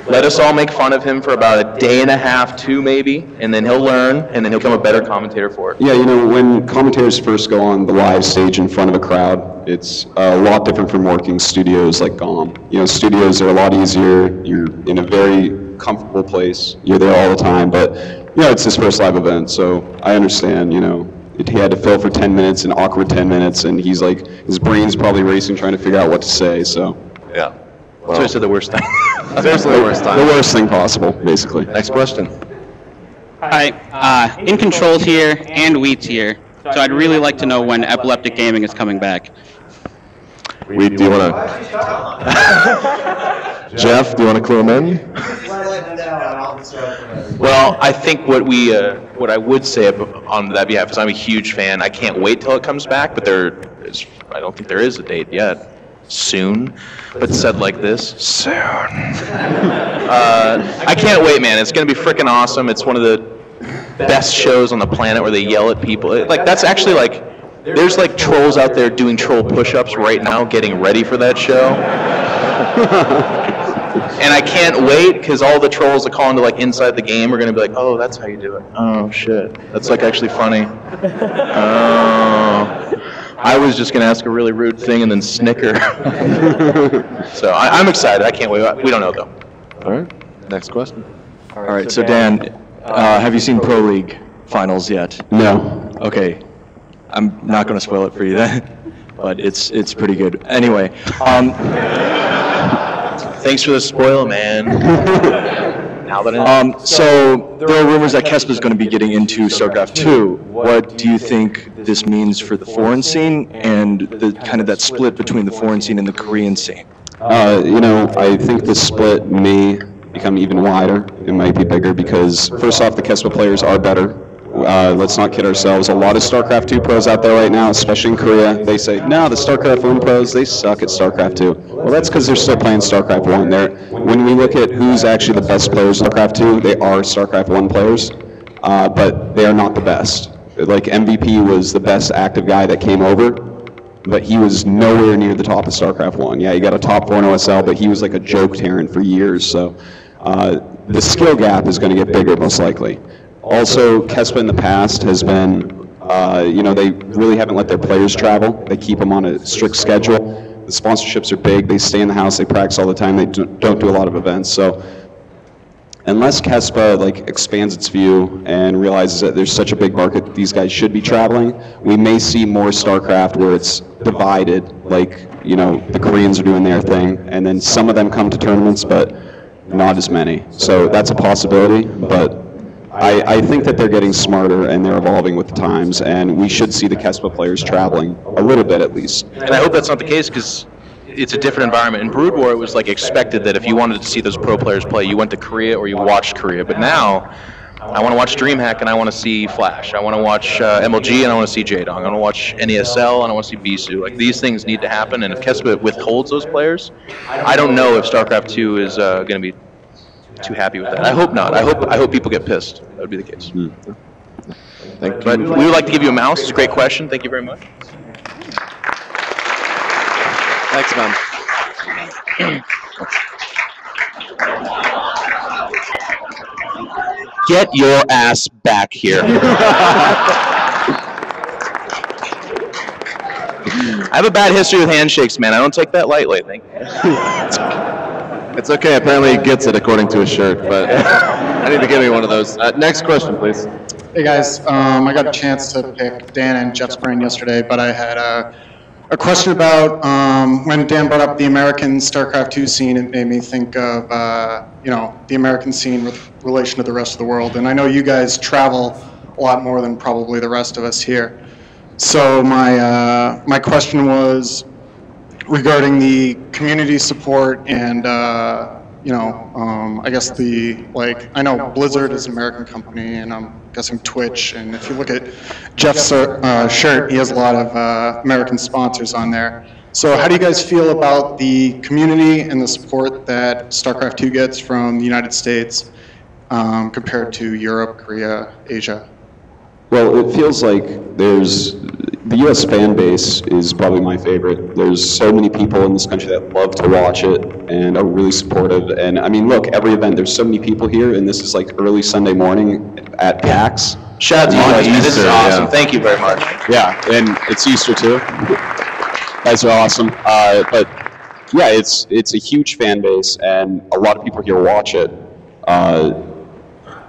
Speaker 2: let us all make fun of him for about a day and a half, 2 maybe, and then he'll learn, and then he'll become a better commentator for it.
Speaker 6: Yeah, you know, when commentators first go on the live stage in front of a crowd, it's a lot different from working studios like GOM. You know, studios are a lot easier. You're in a very comfortable place. You're there all the time, but, you know, it's his first live event, so I understand, you know. He had to fill for 10 minutes, an awkward 10 minutes, and he's like, his brain's probably racing trying to figure out what to say, so.
Speaker 5: Yeah.
Speaker 2: So I said the worst thing.
Speaker 5: Seriously, the worst time.
Speaker 6: The worst thing possible, basically.
Speaker 5: Next question.
Speaker 10: Hi, iNcontroL here and Wheat's here. So I'd really like to know when Epileptic Gaming is coming back.
Speaker 5: Do you want to? Jeff, do you want to clue him in?
Speaker 2: Well, I think what I would say on that behalf is I'm a huge fan. I can't wait till it comes back, but I don't think there is a date yet. Soon, but said like this, soon. I can't wait, man. It's gonna be freaking awesome. It's one of the best shows on the planet where they yell at people. Like that's actually like, there's like trolls out there doing troll push-ups right now, getting ready for that show. And I can't wait because all the trolls that call into like inside the game are gonna be like, oh, that's how you do it. Oh shit, that's like actually funny. Oh. I was just going to ask a really rude thing and then snicker. So I'm excited. I can't wait. We don't know, though.
Speaker 5: All right. Next question.
Speaker 11: All right. So, Dan, have you seen Pro League finals yet?
Speaker 6: No.
Speaker 11: Okay. I'm not going to spoil it for you then, but it's pretty good. Anyway.
Speaker 2: Thanks for the spoil, man. Now that
Speaker 11: so there are rumors that Kespa is going to be getting into StarCraft 2. What do you think this means for the foreign scene and the kind of that split between the foreign scene and the Korean scene?
Speaker 6: You know, I think the split may become even wider. It might be bigger because, first off, the Kespa players are better. Let's not kid ourselves. A lot of StarCraft 2 pros out there right now, especially in Korea, they say, no, the StarCraft 1 pros, they suck at StarCraft 2. Well, that's because they're still playing StarCraft 1. When we look at who's actually the best players in StarCraft 2, they are StarCraft 1 players, but they are not the best. Like, MVP was the best active guy that came over, but he was nowhere near the top of StarCraft 1. Yeah, he got a top 4 in OSL, but he was like a joke Terran for years, so the skill gap is going to get bigger, most likely. Also, Kespa in the past has been, you know, they really haven't let their players travel. They keep them on a strict schedule. The sponsorships are big. They stay in the house. They practice all the time. They don't do a lot of events. So unless Kespa like expands its view and realizes that there's such a big market that these guys should be traveling, we may see more StarCraft where it's divided, like, you know, the Koreans are doing their thing, and then some of them come to tournaments, but not as many. So that's a possibility, but I think that they're getting smarter and they're evolving with the times, and we should see the Kespa players traveling a little bit at least.
Speaker 2: And I hope that's not the case because it's a different environment. In Brood War, it was like expected that if you wanted to see those pro players play, you went to Korea or you watched Korea. But now, I want to watch DreamHack and I want to see Flash. I want to watch MLG and I want to see J-Dong. I want to watch NESL and I want to see Bisu. Like, these things need to happen, and if Kespa withholds those players, I don't know if StarCraft 2 is going to be too happy with that. I hope not. I hope people get pissed. That would be the case.
Speaker 5: Thank you.
Speaker 2: But we would like to give you a mouse. It's a great question. Thank you very much.
Speaker 5: Thanks, man.
Speaker 2: Get your ass back here. I have a bad history with handshakes, man. I don't take that lightly. Thank you.
Speaker 5: It's okay. Apparently he gets it according to his shirt, but I need to give me one of those. Next question, please.
Speaker 12: Hey guys, I got a chance to pick Dan and Jeff's brain yesterday, but I had a question about when Dan brought up the American StarCraft 2 scene. It made me think of you know, the American scene with relation to the rest of the world. And I know you guys travel a lot more than probably the rest of us here. So my question was regarding the community support and I guess I know Blizzard is an American company, and I'm guessing Twitch. And if you look at Jeff's shirt, he has a lot of American sponsors on there. So how do you guys feel about the community and the support that StarCraft 2 gets from the United States compared to Europe, Korea, Asia?
Speaker 6: Well, it feels like the U.S. fan base is probably my favorite. There's so many people in this country that love to watch it and are really supportive. And I mean, look, every event, there's so many people here, and this is like early Sunday morning at PAX.
Speaker 2: Shout out to you guys, man. This is awesome. Thank you very much.
Speaker 6: Yeah, and it's Easter too. Guys are awesome. But yeah, it's a huge fan base, and a lot of people here watch it.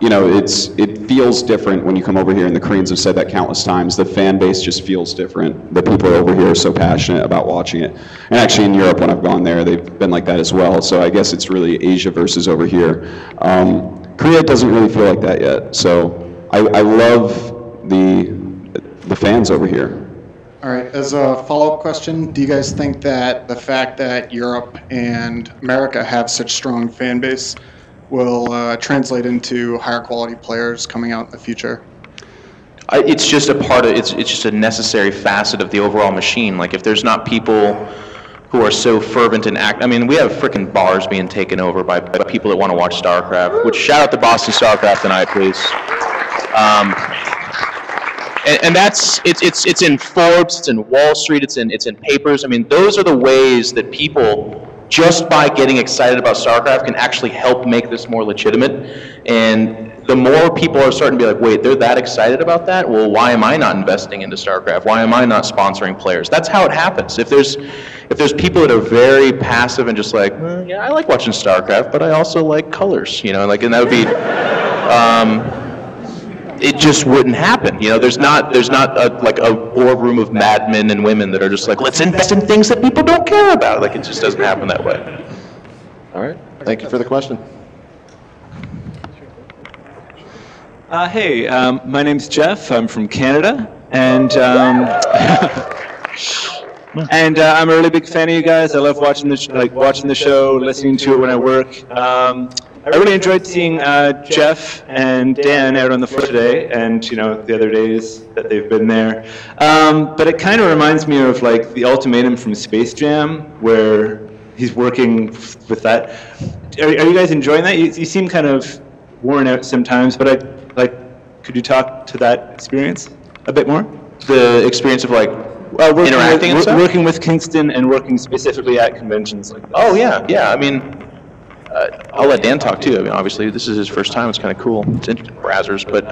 Speaker 6: It feels different when you come over here, and the Koreans have said that countless times. The fan base just feels different. The people over here are so passionate about watching it. And actually in Europe, when I've gone there, they've been like that as well. So I guess it's really Asia versus over here. Korea doesn't really feel like that yet. So I love the fans over here.
Speaker 12: All right, as a follow-up question, do you guys think that the fact that Europe and America have such strong fan base will translate into higher quality players coming out in the future?
Speaker 2: It's just a part of, it's just a necessary facet of the overall machine. Like if there's not people who are so fervent and I mean, we have freaking bars being taken over by people that want to watch StarCraft, which shout out to Boston StarCraft tonight, please. And that's, it's in Forbes, it's in Wall Street, it's in papers. I mean, those are the ways that people, just by getting excited about StarCraft, can actually help make this more legitimate. And the more people are starting to be like, wait, they're that excited about that? Well, why am I not investing into StarCraft? Why am I not sponsoring players? That's how it happens. If there's people that are very passive and just like, yeah, I like watching StarCraft, but I also like colors, and that would be, it just wouldn't happen. There's not like a boardroom of madmen and women that are just like, let's invest in things that people don't care about. Like, it just doesn't happen that way.
Speaker 11: All right. Thank you for the question.
Speaker 13: Hey, my name's Jeff. I'm from Canada, and I'm a really big fan of you guys. I love watching the show, listening to it when I work. I really enjoyed seeing Jeff and Dan out on the floor today, and the other days that they've been there. But it kind of reminds me of like the ultimatum from Space Jam, where he's working with that. Are you guys enjoying that? You seem kind of worn out sometimes, but could you talk to that experience a bit more?
Speaker 2: The experience of like interacting and stuff?
Speaker 13: Working with Kingston and working specifically at conventions like this.
Speaker 2: Oh yeah. I mean, I'll let Dan talk too. I mean, obviously this is his first time. It's kind of cool. It's interesting, Brazzers, but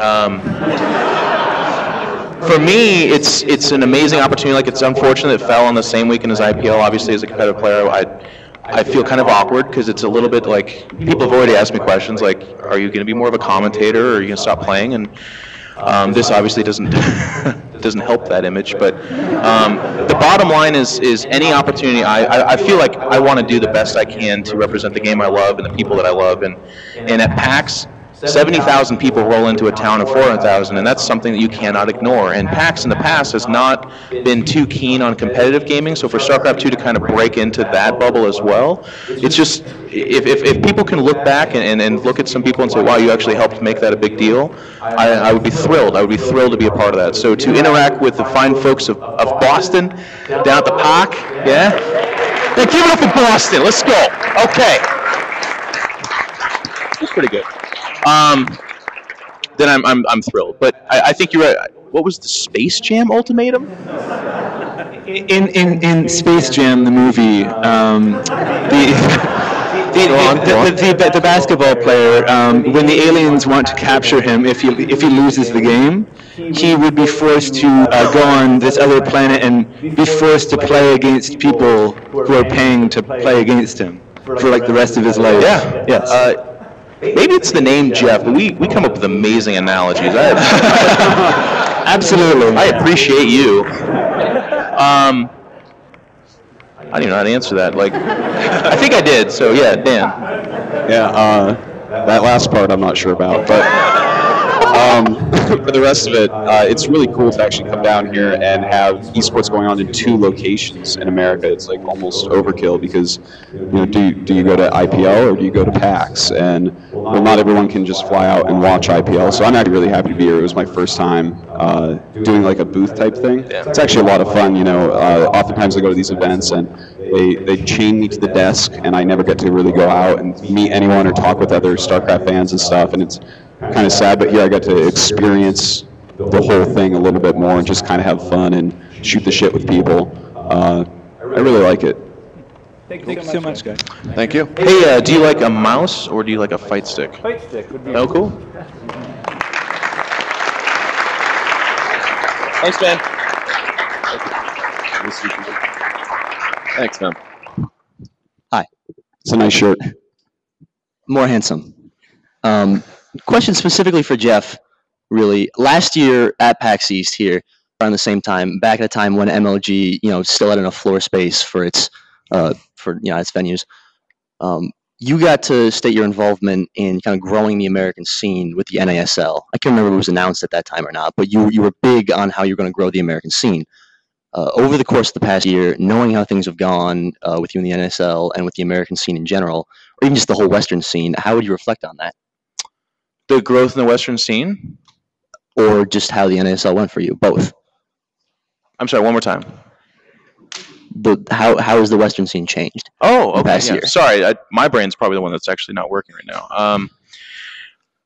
Speaker 2: for me, it's an amazing opportunity. Like, it's unfortunate it fell on the same weekend as IPL. Obviously, as a competitive player, I feel kind of awkward because it's a little bit like, people have already asked me questions like, are you going to be more of a commentator, or are you going to stop playing? And this obviously doesn't doesn't help that image. But the bottom line is any opportunity. I feel like I want to do the best I can to represent the game I love and the people that I love. And at PAX, 70,000 people roll into a town of 400,000, and that's something that you cannot ignore. And PAX in the past has not been too keen on competitive gaming, so for StarCraft 2 to kind of break into that bubble as well, it's just, if people can look back and look at some people and say, wow, you actually helped make that a big deal, I would be thrilled. I would be thrilled to be a part of that. So to interact with the fine folks of Boston, down at the park, yeah? Yeah, give it up for Boston. Let's go. Okay. That's pretty good. Then I'm thrilled. But I think you're right. What was the Space Jam ultimatum?
Speaker 13: In Space Jam, the movie, the basketball player, when the aliens want to capture him, if he loses the game, he would be forced to go on this other planet and be forced to play against people who are paying to play against him for like the rest of his life.
Speaker 2: Yeah. Yes. Maybe it's the name Jeff, but we come up with amazing analogies.
Speaker 13: Absolutely.
Speaker 2: I appreciate you. I don't even know how to answer that. Like, I think I did. So yeah, Dan.
Speaker 6: Yeah. That last part I'm not sure about, but For the rest of it, it's really cool to actually come down here and have esports going on in 2 locations in America. It's like almost overkill because, do you go to IPL or do you go to PAX? And well, not everyone can just fly out and watch IPL. So I'm actually really happy to be here. It was my first time doing like a booth type thing. It's actually a lot of fun. Oftentimes I go to these events and they chain me to the desk, and I never get to really go out and meet anyone or talk with other StarCraft fans and stuff. And it's kind of sad, but here I got to experience the whole thing a little bit more and just kind of have fun and shoot the shit with people. I really like it.
Speaker 13: Thank you so much, guys.
Speaker 2: Thank you. Hey, do you like a mouse or do you like a fight stick?
Speaker 13: Fight stick would be.
Speaker 2: Oh, cool.
Speaker 5: Thanks, man. Thanks, man.
Speaker 14: Hi.
Speaker 6: It's a nice shirt.
Speaker 14: More handsome. Question specifically for Jeff, really. Last year at PAX East here, around the same time, back at a time when MLG, still had enough floor space for its venues, you got to state your involvement in kind of growing the American scene with the NASL. I can't remember if it was announced at that time or not, but you were big on how you're going to grow the American scene. Over the course of the past year, knowing how things have gone with you in the NSL and with the American scene in general, or even just the whole Western scene, how would you reflect on that?
Speaker 2: The growth in the Western scene?
Speaker 14: Or just how the NSL went for you, both.
Speaker 2: I'm sorry, one more time.
Speaker 14: How has the Western scene changed?
Speaker 2: Oh, okay.
Speaker 14: Past
Speaker 2: Yeah.
Speaker 14: year?
Speaker 2: Sorry, my brain's probably the one that's actually not working right now.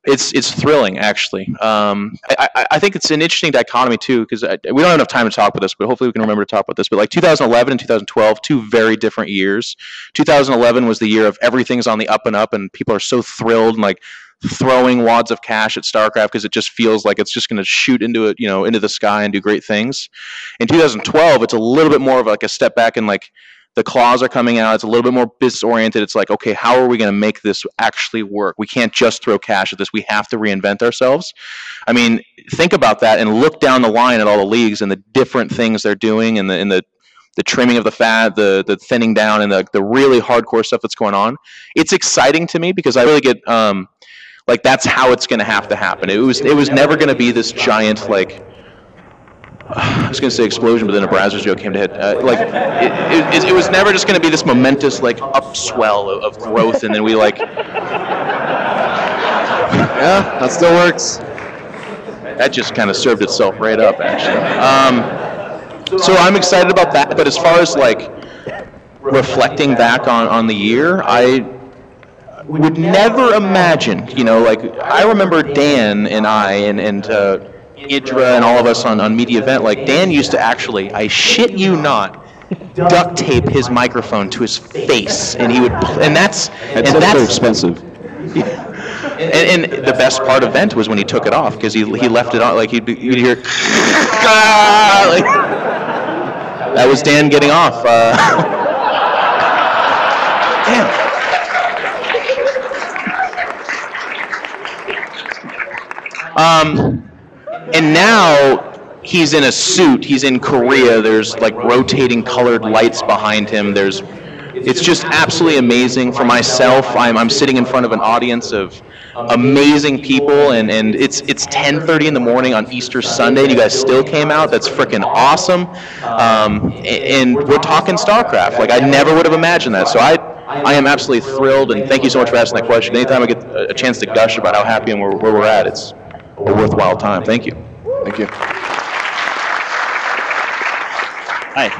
Speaker 2: It's thrilling, actually. I think it's an interesting dichotomy, too, because we don't have enough time to talk about this, but hopefully we can remember to talk about this. But like 2011 and 2012, 2 very different years. 2011 was the year of everything's on the up and up, and people are so thrilled and like throwing wads of cash at StarCraft because it just feels like it's just going to shoot into it, into the sky and do great things. In 2012, it's a little bit more of like a step back and like the claws are coming out. It's a little bit more business oriented. It's like, okay, how are we going to make this actually work? We can't just throw cash at this. We have to reinvent ourselves. I mean, think about that and look down the line at all the leagues and the different things they're doing and the trimming of the fat, the thinning down, and the really hardcore stuff that's going on. It's exciting to me because I really get like that's how it's going to happen. It was never going to be this giant like. I was going to say explosion, but then a Brazzers joke came to head. It was never just going to be this momentous like upswell of growth, and then we like.
Speaker 5: Yeah, that still works.
Speaker 2: That just kind of served itself right up, actually. So I'm excited about that. But as far as like reflecting back on the year, I would never imagine. Like I remember Dan and I and Idra and all of us on Media Event, like Dan used to actually, I shit you not, duct tape his microphone to his face, and he would, and that's
Speaker 6: very expensive.
Speaker 2: And the best part of Vent was when he took it off because he left it on, like you'd hear, like, that was Dan getting off. Damn. And now he's in a suit. He's in Korea. There's like rotating colored lights behind him. It's just absolutely amazing. For myself, I'm sitting in front of an audience of amazing people, and it's 10:30 in the morning on Easter Sunday, and you guys still came out. That's freaking awesome. And we're talking StarCraft. Like I never would have imagined that. So I am absolutely thrilled, and thank you so much for asking that question. Anytime I get a chance to gush about how happy and where we're at, it's a worthwhile time. Thank you.
Speaker 5: Thank you.
Speaker 10: Hi.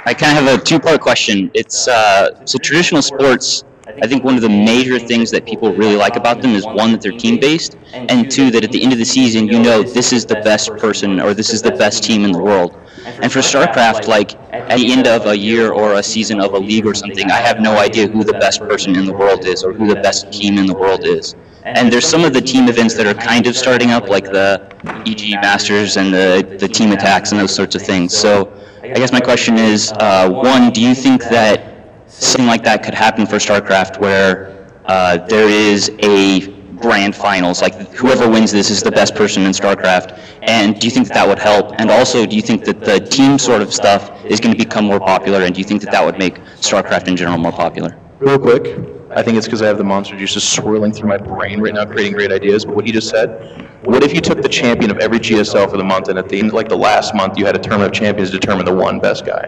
Speaker 10: I kind of have a two-part question. It's so traditional sports, I think one of the major things that people really like about them is one, that they're team-based, and two, that at the end of the season, this is the best person or this is the best team in the world. And for StarCraft, like at the end of a year or a season of a league or something, I have no idea who the best person in the world is or who the best team in the world is. And there's some of the team events that are kind of starting up, like the EG Masters and the team attacks and those sorts of things. So I guess my question is, one, do you think that something like that could happen for StarCraft where there is a grand finals, like whoever wins this is the best person in StarCraft, and do you think that would help? And also, do you think that the team sort of stuff is going to become more popular, and do you think that would make StarCraft in general more popular?
Speaker 2: Real quick, I think it's because I have the monster juices swirling through my brain right now, creating great ideas. But what he just said, What if you took the champion of every GSL for the month, and at the end, like the last month, you had a tournament of champions determine the one best guy?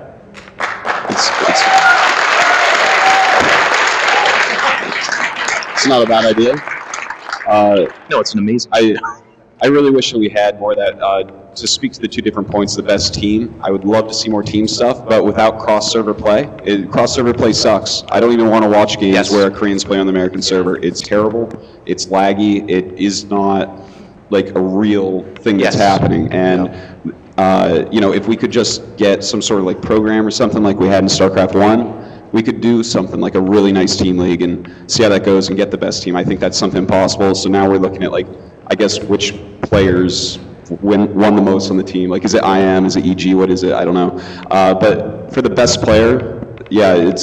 Speaker 6: It's not a bad idea.
Speaker 2: No, it's an amazing.
Speaker 6: I really wish that we had more of that. To speak to the two different points, the best team, I would love to see more team stuff, but without cross-server play. Cross-server play sucks. I don't even want to watch games where Koreans play on the American server. It's terrible. It's laggy. It is not like a real thing that's happening. And you know, if we could just get some sort of like program or something like we had in StarCraft 1, we could do something like a really nice team league and see how that goes and get the best team. I think that's something possible. So now we're looking at, like, I guess, which players won the most on the team. Like, is it IM? Is it EG? What is it? I don't know. But for the best player, yeah,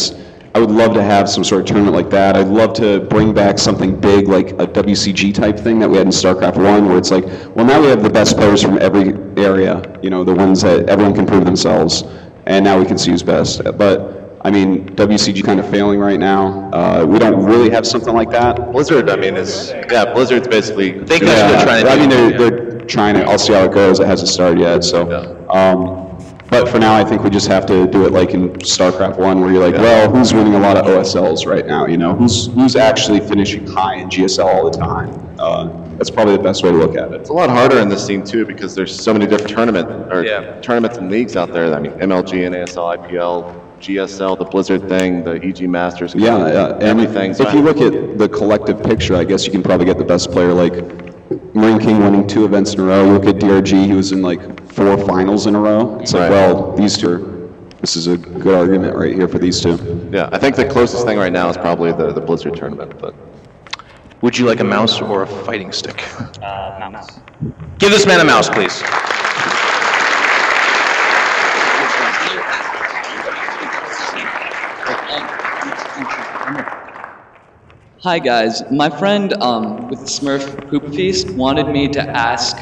Speaker 6: I would love to have some sort of tournament like that. I'd love to bring back something big like a WCG type thing that we had in StarCraft 1, where it's like, well, now we have the best players from every area, you know, the ones that everyone can prove themselves, and now we can see who's best. But I mean, WCG kind of failing right now. We don't really have something like that.
Speaker 9: Blizzard, I mean, Blizzard's basically.
Speaker 2: I think that's what they're trying to do.
Speaker 6: I mean, they're trying to. I'll see how it goes. It hasn't started yet, so. But for now, I think we just have to do it like in StarCraft 1, where you're like, well, who's winning a lot of OSLs right now? You know, who's actually finishing high in GSL all the time? That's probably the best way to look at it.
Speaker 9: It's a lot harder in this scene too, because there's so many different tournaments and leagues out there. I mean, MLG and ASL, IPL, GSL, the Blizzard thing, the EG Masters, everything.
Speaker 6: If you look at the collective picture, I guess you can probably get the best player, like Marine King winning 2 events in a row. Look at DRG, he was in like 4 finals in a row. It's like, well, these two this is a good argument right here for these two.
Speaker 9: Yeah, I think the closest thing right now is probably the Blizzard tournament. But
Speaker 2: would you like a mouse or a fighting stick?
Speaker 10: Mouse.
Speaker 2: Give this man a mouse, please.
Speaker 15: Hi guys, my friend with the Smurf Poop Feast wanted me to ask,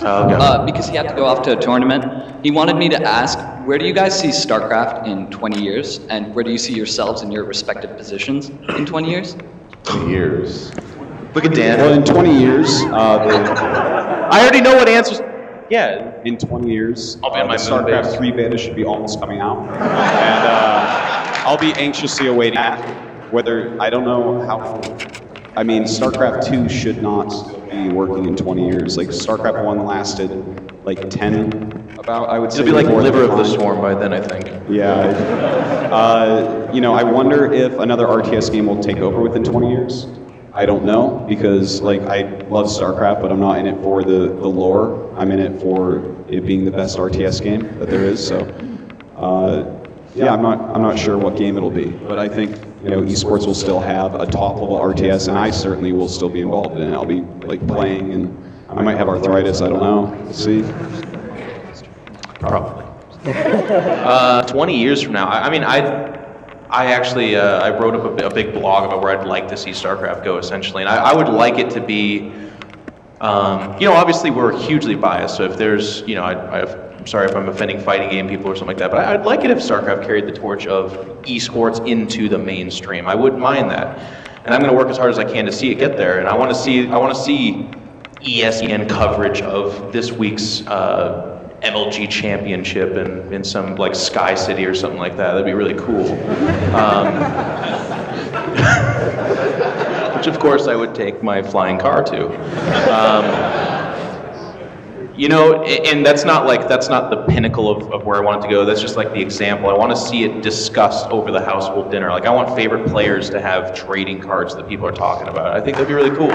Speaker 15: because he had to go off to a tournament, he wanted me to ask, where do you guys see StarCraft in 20 years, and where do you see yourselves in your respective positions in 20 years?
Speaker 9: 20 years.
Speaker 2: Look at Dan.
Speaker 6: Well, in 20 years,
Speaker 2: I already know what answers. Yeah.
Speaker 6: In 20 years,
Speaker 2: I'll be on my
Speaker 6: StarCraft 3 beta should be almost coming out, and I'll be anxiously awaiting whether, I don't know how. I mean, StarCraft 2 should not still be working in 20 years. Like, StarCraft 1 lasted like 10, about, I would say.
Speaker 2: It'll be like Liver of the Swarm by then, I think.
Speaker 6: Yeah. You know, I wonder if another RTS game will take over within 20 years. I don't know, because like, I love StarCraft, but I'm not in it for the lore. I'm in it for it being the best RTS game that there is. So, yeah, I'm not sure what game it'll be, but I think, you know, esports will still have a top level RTS, and I certainly will still be involved in it. I'll be like playing, and I might have arthritis. I don't know. We'll see.
Speaker 2: Probably. 20 years from now, I mean, I actually I wrote up a big blog about where I'd like to see StarCraft go, essentially, and I would like it to be, you know, obviously we're hugely biased, so if there's, you know, I'm sorry if I'm offending fighting game people or something like that, but I'd like it if StarCraft carried the torch of esports into the mainstream. I wouldn't mind that, and I'm going to work as hard as I can to see it get there. And I want to see ESPN coverage of this week's MLG championship in some like Sky City or something like that. That'd be really cool. Which of course I would take my flying car to. You know, and that's not the pinnacle of where I want it to go. That's just like the example. I want to see it discussed over the household dinner. Like, I want favorite players to have trading cards that people are talking about. I think that'd be really cool.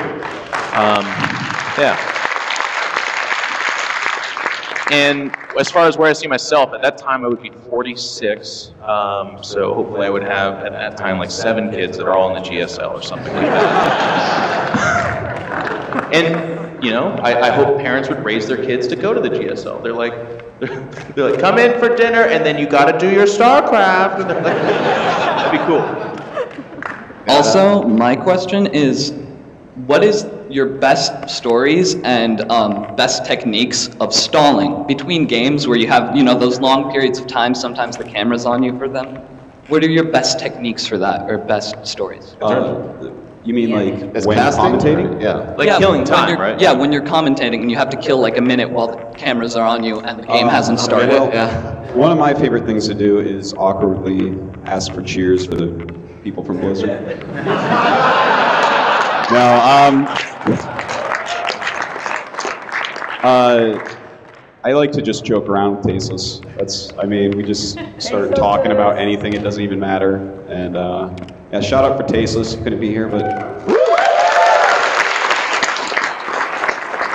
Speaker 2: Yeah. And as far as where I see myself, at that time I would be 46. So hopefully I would have, at that time, like 7 kids that are all in the GSL or something like that. And, you know, I hope parents would raise their kids to go to the GSL. They're like, come in for dinner, and then you got to do your StarCraft. And they're like, that'd be cool.
Speaker 15: Also, my question is, what is your best stories and best techniques of stalling between games where you have, you know, those long periods of time, sometimes the camera's on you for them? What are your best techniques for that, or best stories?
Speaker 6: You mean like
Speaker 4: As
Speaker 6: when
Speaker 4: casting?
Speaker 6: commentating?
Speaker 4: Yeah.
Speaker 2: Like killing
Speaker 15: when
Speaker 2: time,
Speaker 15: you're-
Speaker 2: right?
Speaker 15: Yeah, when you're commentating and you have to kill like a minute while the cameras are on you and the game hasn't started.
Speaker 6: Well,
Speaker 15: Yeah.
Speaker 6: one of my favorite things to do is awkwardly ask for cheers for the people from Blizzard. I like to just joke around with Tasteless. We just start talking about anything. It doesn't even matter. And yeah, shout out for Tasteless. Couldn't be here, but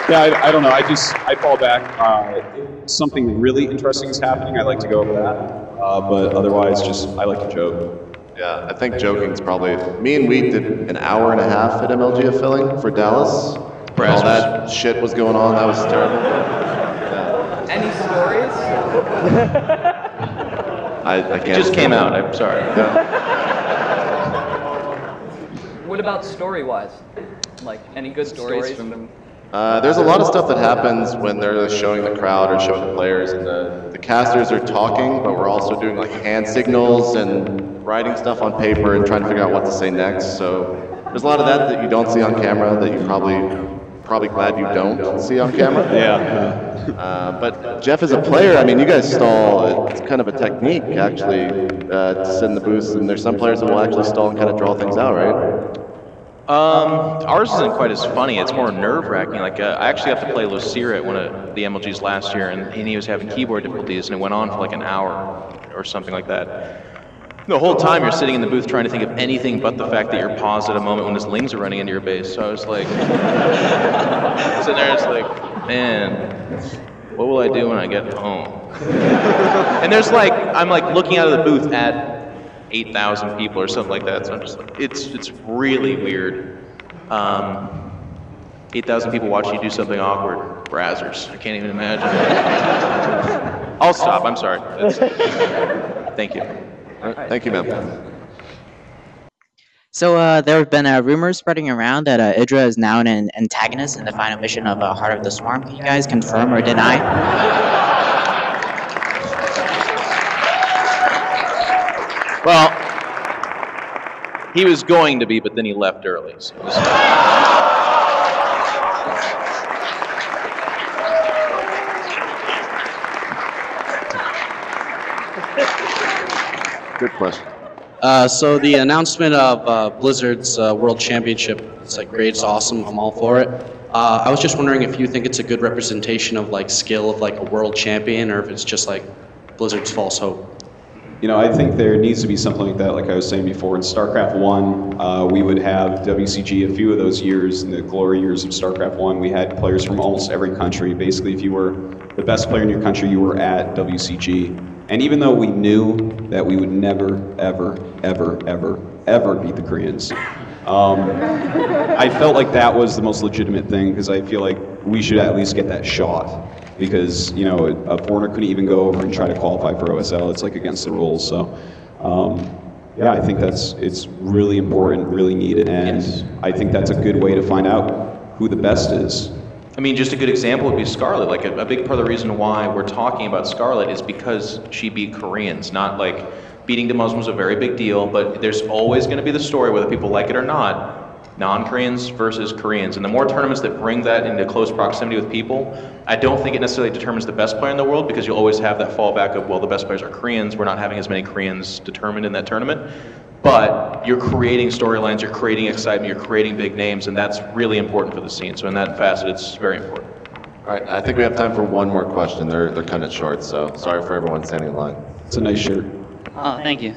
Speaker 6: yeah, I don't know. I fall back. If something really interesting is happening, I like to go over that. But otherwise, I like to joke.
Speaker 4: Yeah, I think joking's probably. Me and Wheat did an hour and a half at MLG filling for Dallas. When all that shit was going on, that was terrible.
Speaker 15: Any stories?
Speaker 4: I can't.
Speaker 2: It just came out. I'm sorry.
Speaker 15: What about story-wise? Like any good stories from?
Speaker 4: There's a lot of stuff that happens when they're showing the crowd or showing the players, and the casters are talking, but we're also doing like hand signals and writing stuff on paper and trying to figure out what to say next. So there's a lot of that you don't see on camera that you probably glad you don't see on camera.
Speaker 6: Yeah.
Speaker 4: But Jeff is a player. I mean, you guys stall. It's kind of a technique actually to sit in the booth, and there's some players that will actually stall and kind of draw things out, right?
Speaker 2: Ours isn't quite as funny. It's more nerve-wracking. Like I actually got to play Lucira at one of the MLGs last year, and he was having keyboard difficulties, and it went on for like an hour or something like that. The whole time you're sitting in the booth trying to think of anything but the fact that you're paused at a moment when his lings are running into your base. So I was like, sitting there, it's like, man, what will I do when I get home? And there's like, I'm like looking out of the booth at 8,000 people or something like that. So I'm just like, it's really weird. 8,000 people watching you do something awkward. Brazzers. I can't even imagine. I'll stop. I'm sorry. Thank you.
Speaker 4: All right. Thank you, man.
Speaker 16: So there have been rumors spreading around that Idra is now an antagonist in the final mission of Heart of the Swarm. Can you guys confirm or deny?
Speaker 2: Well, he was going to be, but then he left early. So it was...
Speaker 4: Good question.
Speaker 17: So the announcement of Blizzard's World Championship, it's like great, it's awesome, I'm all for it. I was just wondering if you think it's a good representation of like skill of like a world champion, or if it's just like Blizzard's false hope.
Speaker 6: You know, I think there needs to be something like that, like I was saying before. In StarCraft 1, we would have WCG a few of those years, in the glory years of StarCraft 1, we had players from almost every country. Basically, if you were the best player in your country, you were at WCG. And even though we knew that we would never, ever, ever, ever, ever beat the Koreans, I felt like that was the most legitimate thing, because I feel like we should at least get that shot. Because, you know, a foreigner couldn't even go over and try to qualify for OSL. It's like against the rules. So, yeah, I think it's really important, really needed, and I think that's a good way to find out who the best is.
Speaker 2: I mean, just a good example would be Scarlet. Like a big part of the reason why we're talking about Scarlet is because she beat Koreans. Not like beating the Muslims was a very big deal, but there's always going to be the story, whether people like it or not, non-Koreans versus Koreans. And the more tournaments that bring that into close proximity with people, I don't think it necessarily determines the best player in the world, because you'll always have that fallback of, well, the best players are Koreans. We're not having as many Koreans determined in that tournament. But you're creating storylines, you're creating excitement, you're creating big names, and that's really important for the scene. So in that facet, it's very important.
Speaker 4: All right, I think we have time for one more question. They're cutting it short, so sorry for everyone standing in line.
Speaker 6: It's a nice shirt.
Speaker 16: Oh, thank you.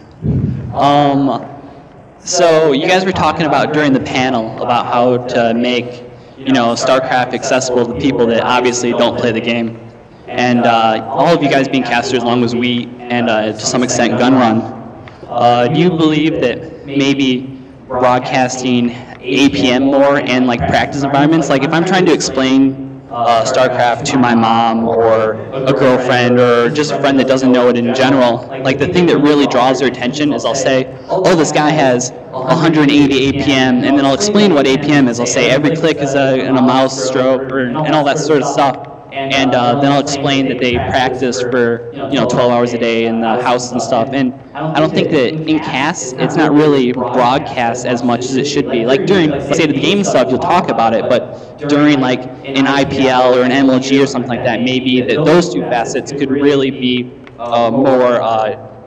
Speaker 16: So you guys were talking about during the panel about how to make, you know, StarCraft accessible to people that obviously don't play the game. And all of you guys being casters, along with we, and to some extent Gunrun, do you believe that maybe broadcasting APM more in like practice environments, like if I'm trying to explain StarCraft to my mom or a girlfriend or just a friend that doesn't know it in general, like the thing that really draws their attention is I'll say, oh, this guy has 180 APM, and then I'll explain what APM is. I'll say every click is a mouse stroke and all that sort of stuff. and then I'll explain that they practice for 12 hours a day in the house and stuff. And I don't think that in casts it's not really broadcast as much as it should be. Like during state of the game stuff, you'll talk about it, but during like an IPL or an MLG or something like that, maybe that those two facets could really be more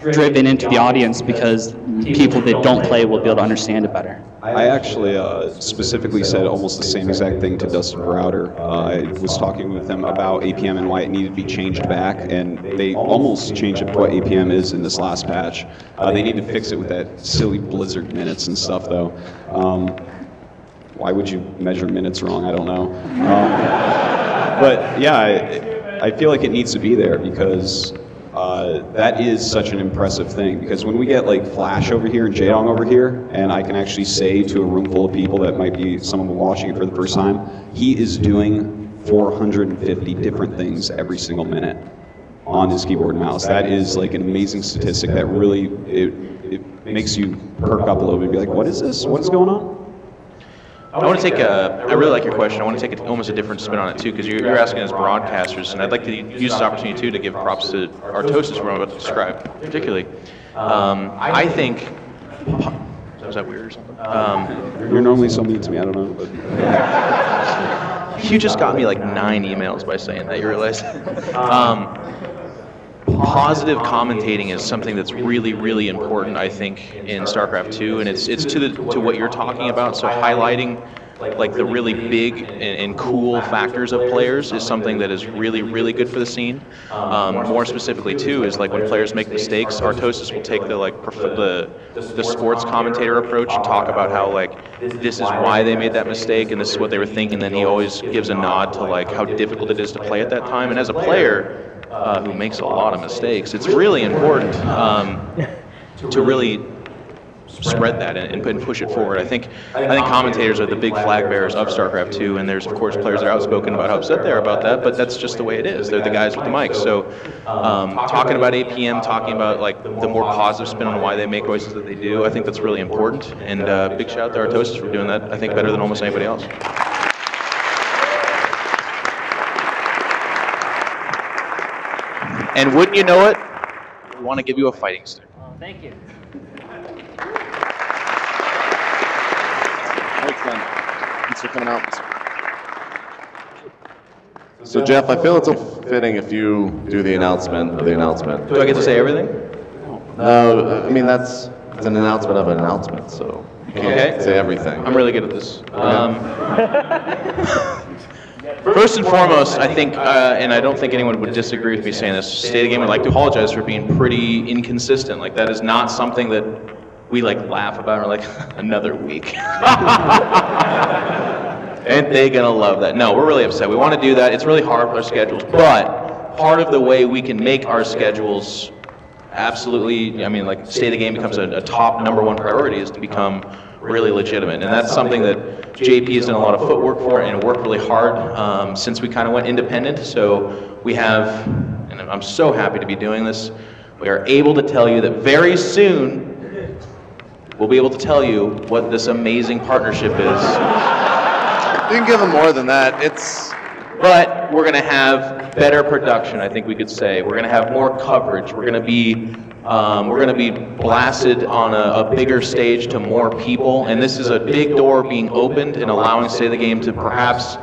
Speaker 16: driven into the audience because people that don't play will be able to understand it better.
Speaker 6: I actually specifically said almost the same exact thing to Dustin Browder. I was talking with them about APM and why it needed to be changed back, and they almost changed it to what APM is in this last patch. They need to fix it with that silly Blizzard minutes and stuff, though. Why would you measure minutes wrong? I don't know. But yeah, I feel like it needs to be there because that is such an impressive thing, because when we get like Flash over here and Jaedong over here, and I can actually say to a room full of people that might be some of them watching it for the first time, he is doing 450 different things every single minute on his keyboard and mouse. That is like an amazing statistic that really, it makes you perk up a little bit and be like, what is this? What is going on?
Speaker 2: I want to take I really like your question. I want to take almost a different spin on it too, because you're asking as broadcasters, and I'd like to use this opportunity too to give props to Artosis, what I'm about to describe, particularly. I think, was that weird or something?
Speaker 6: You're normally so mean to me, I don't know. But.
Speaker 2: You just got me like 9 emails by saying that, you realize? Positive commentating is something that's really, really important, I think, in StarCraft 2, and it's to what you're talking about. So highlighting like the really big and cool factors of players is something that is really, really good for the scene. More specifically, too, is like when players make mistakes, Artosis will take the sports commentator approach and talk about how like this is why they made that mistake and this is what they were thinking. Then he always gives a nod to like how difficult it is to play at that time. And as a player who makes a lot of mistakes, it's really important to really spread that and push it forward. I think commentators are the big flag bearers of StarCraft 2, and there's of course players that are outspoken about how upset they are about that, but that's just the way it is. They're the guys with the mics. So talking about APM, talking about like the more positive spin on why they make choices that they do, I think that's really important. And big shout out to Artosis for doing that, I think, better than almost anybody else. And wouldn't you know it, we want to give you a fighting stick.
Speaker 16: Oh, thank you.
Speaker 4: Thanks for coming out. So Jeff, I feel it's fitting if you do the announcement of the announcement.
Speaker 2: Do I get to say everything?
Speaker 4: No, I mean it's an announcement of an announcement, so you can't say everything.
Speaker 2: I'm really good at this. First and foremost, I think, and I don't think anyone would disagree with me saying this, State of the Game would like to apologize for being pretty inconsistent. Like, that is not something that we, like, laugh about or, like, another week. Ain't they gonna love that? No, we're really upset. We want to do that. It's really hard with our schedules, but part of the way we can make our schedules absolutely, I mean, like, State of the Game becomes a top #1 priority is to become really legitimate, and that's something that JP has done a lot of footwork for and worked really hard since we kind of went independent. So we have, and I'm so happy to be doing this, we are able to tell you that very soon we'll be able to tell you what this amazing partnership is.
Speaker 4: You can give them more than that.
Speaker 2: But we're going to have better production, I think we could say. We're going to have more coverage. We're going to be blasted on a bigger stage to more people, and this is a big door being opened and allowing State of the Game to perhaps,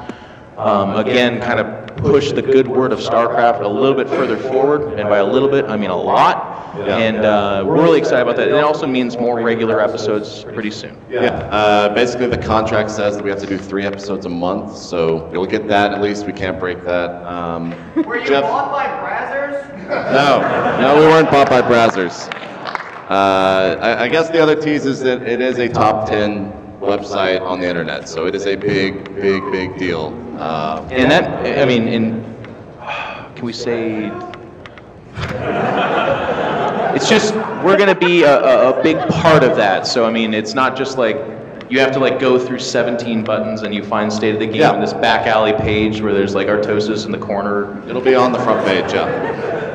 Speaker 2: again, kind of push the good word of StarCraft a little bit further forward, and by a little bit, I mean a lot. Yeah. And we're really excited about that. And it also means more regular episodes pretty soon.
Speaker 4: Yeah. Basically, the contract says that we have to do 3 episodes a month, so you'll get that at least. We can't break that.
Speaker 18: Were you bought by Brazzers?
Speaker 4: No, we weren't bought by Brazzers. I guess the other tease is that it is a top 10 website on the internet, so it is a big, big, big deal.
Speaker 2: And that, I mean, can we say? It's just, we're going to be a big part of that. So, I mean, it's not just like you have to like go through 17 buttons and you find State of the Game in this back alley page where there's like Artosis in the corner.
Speaker 4: It'll be on the front page,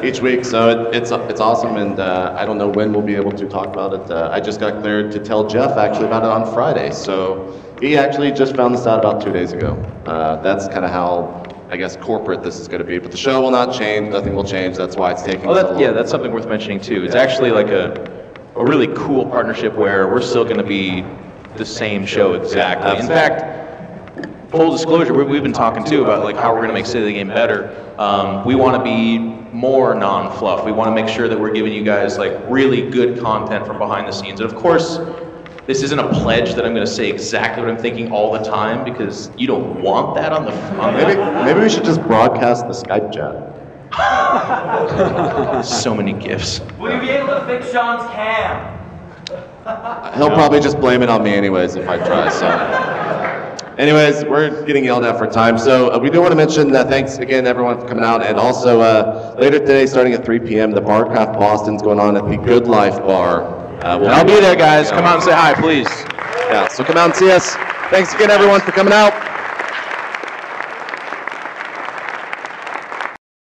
Speaker 4: each week. So it's awesome, and I don't know when we'll be able to talk about it. I just got cleared to tell Jeff actually about it on Friday. So he actually just found this out about 2 days ago. That's kind of how I guess, corporate this is going to be. But the show will not change. Nothing will change. That's why it's taking
Speaker 2: Oh,
Speaker 4: so
Speaker 2: that,
Speaker 4: long.
Speaker 2: yeah, that's something worth mentioning too. It's actually like a really cool partnership where we're still going to be the same show exactly. In fact, full disclosure, we've been talking too about like how we're going to make State of the Game better. We want to be more non-fluff. We want to make sure that we're giving you guys like really good content from behind the scenes. And of course, this isn't a pledge that I'm going to say exactly what I'm thinking all the time because you don't want that on the.
Speaker 4: Maybe we should just broadcast the Skype chat.
Speaker 2: So many gifts.
Speaker 18: Will you be able to fix Sean's cam?
Speaker 4: He'll probably just blame it on me anyways if I try. So, anyways, we're getting yelled at for time. So we do want to mention thanks again everyone for coming out, and also later today, starting at 3 p.m., the Barcraft Boston's going on at the Good Life Bar.
Speaker 2: I'll be there, guys. Come out and say hi, please.
Speaker 4: Yeah, so come out and see us. Thanks again, everyone, for coming out.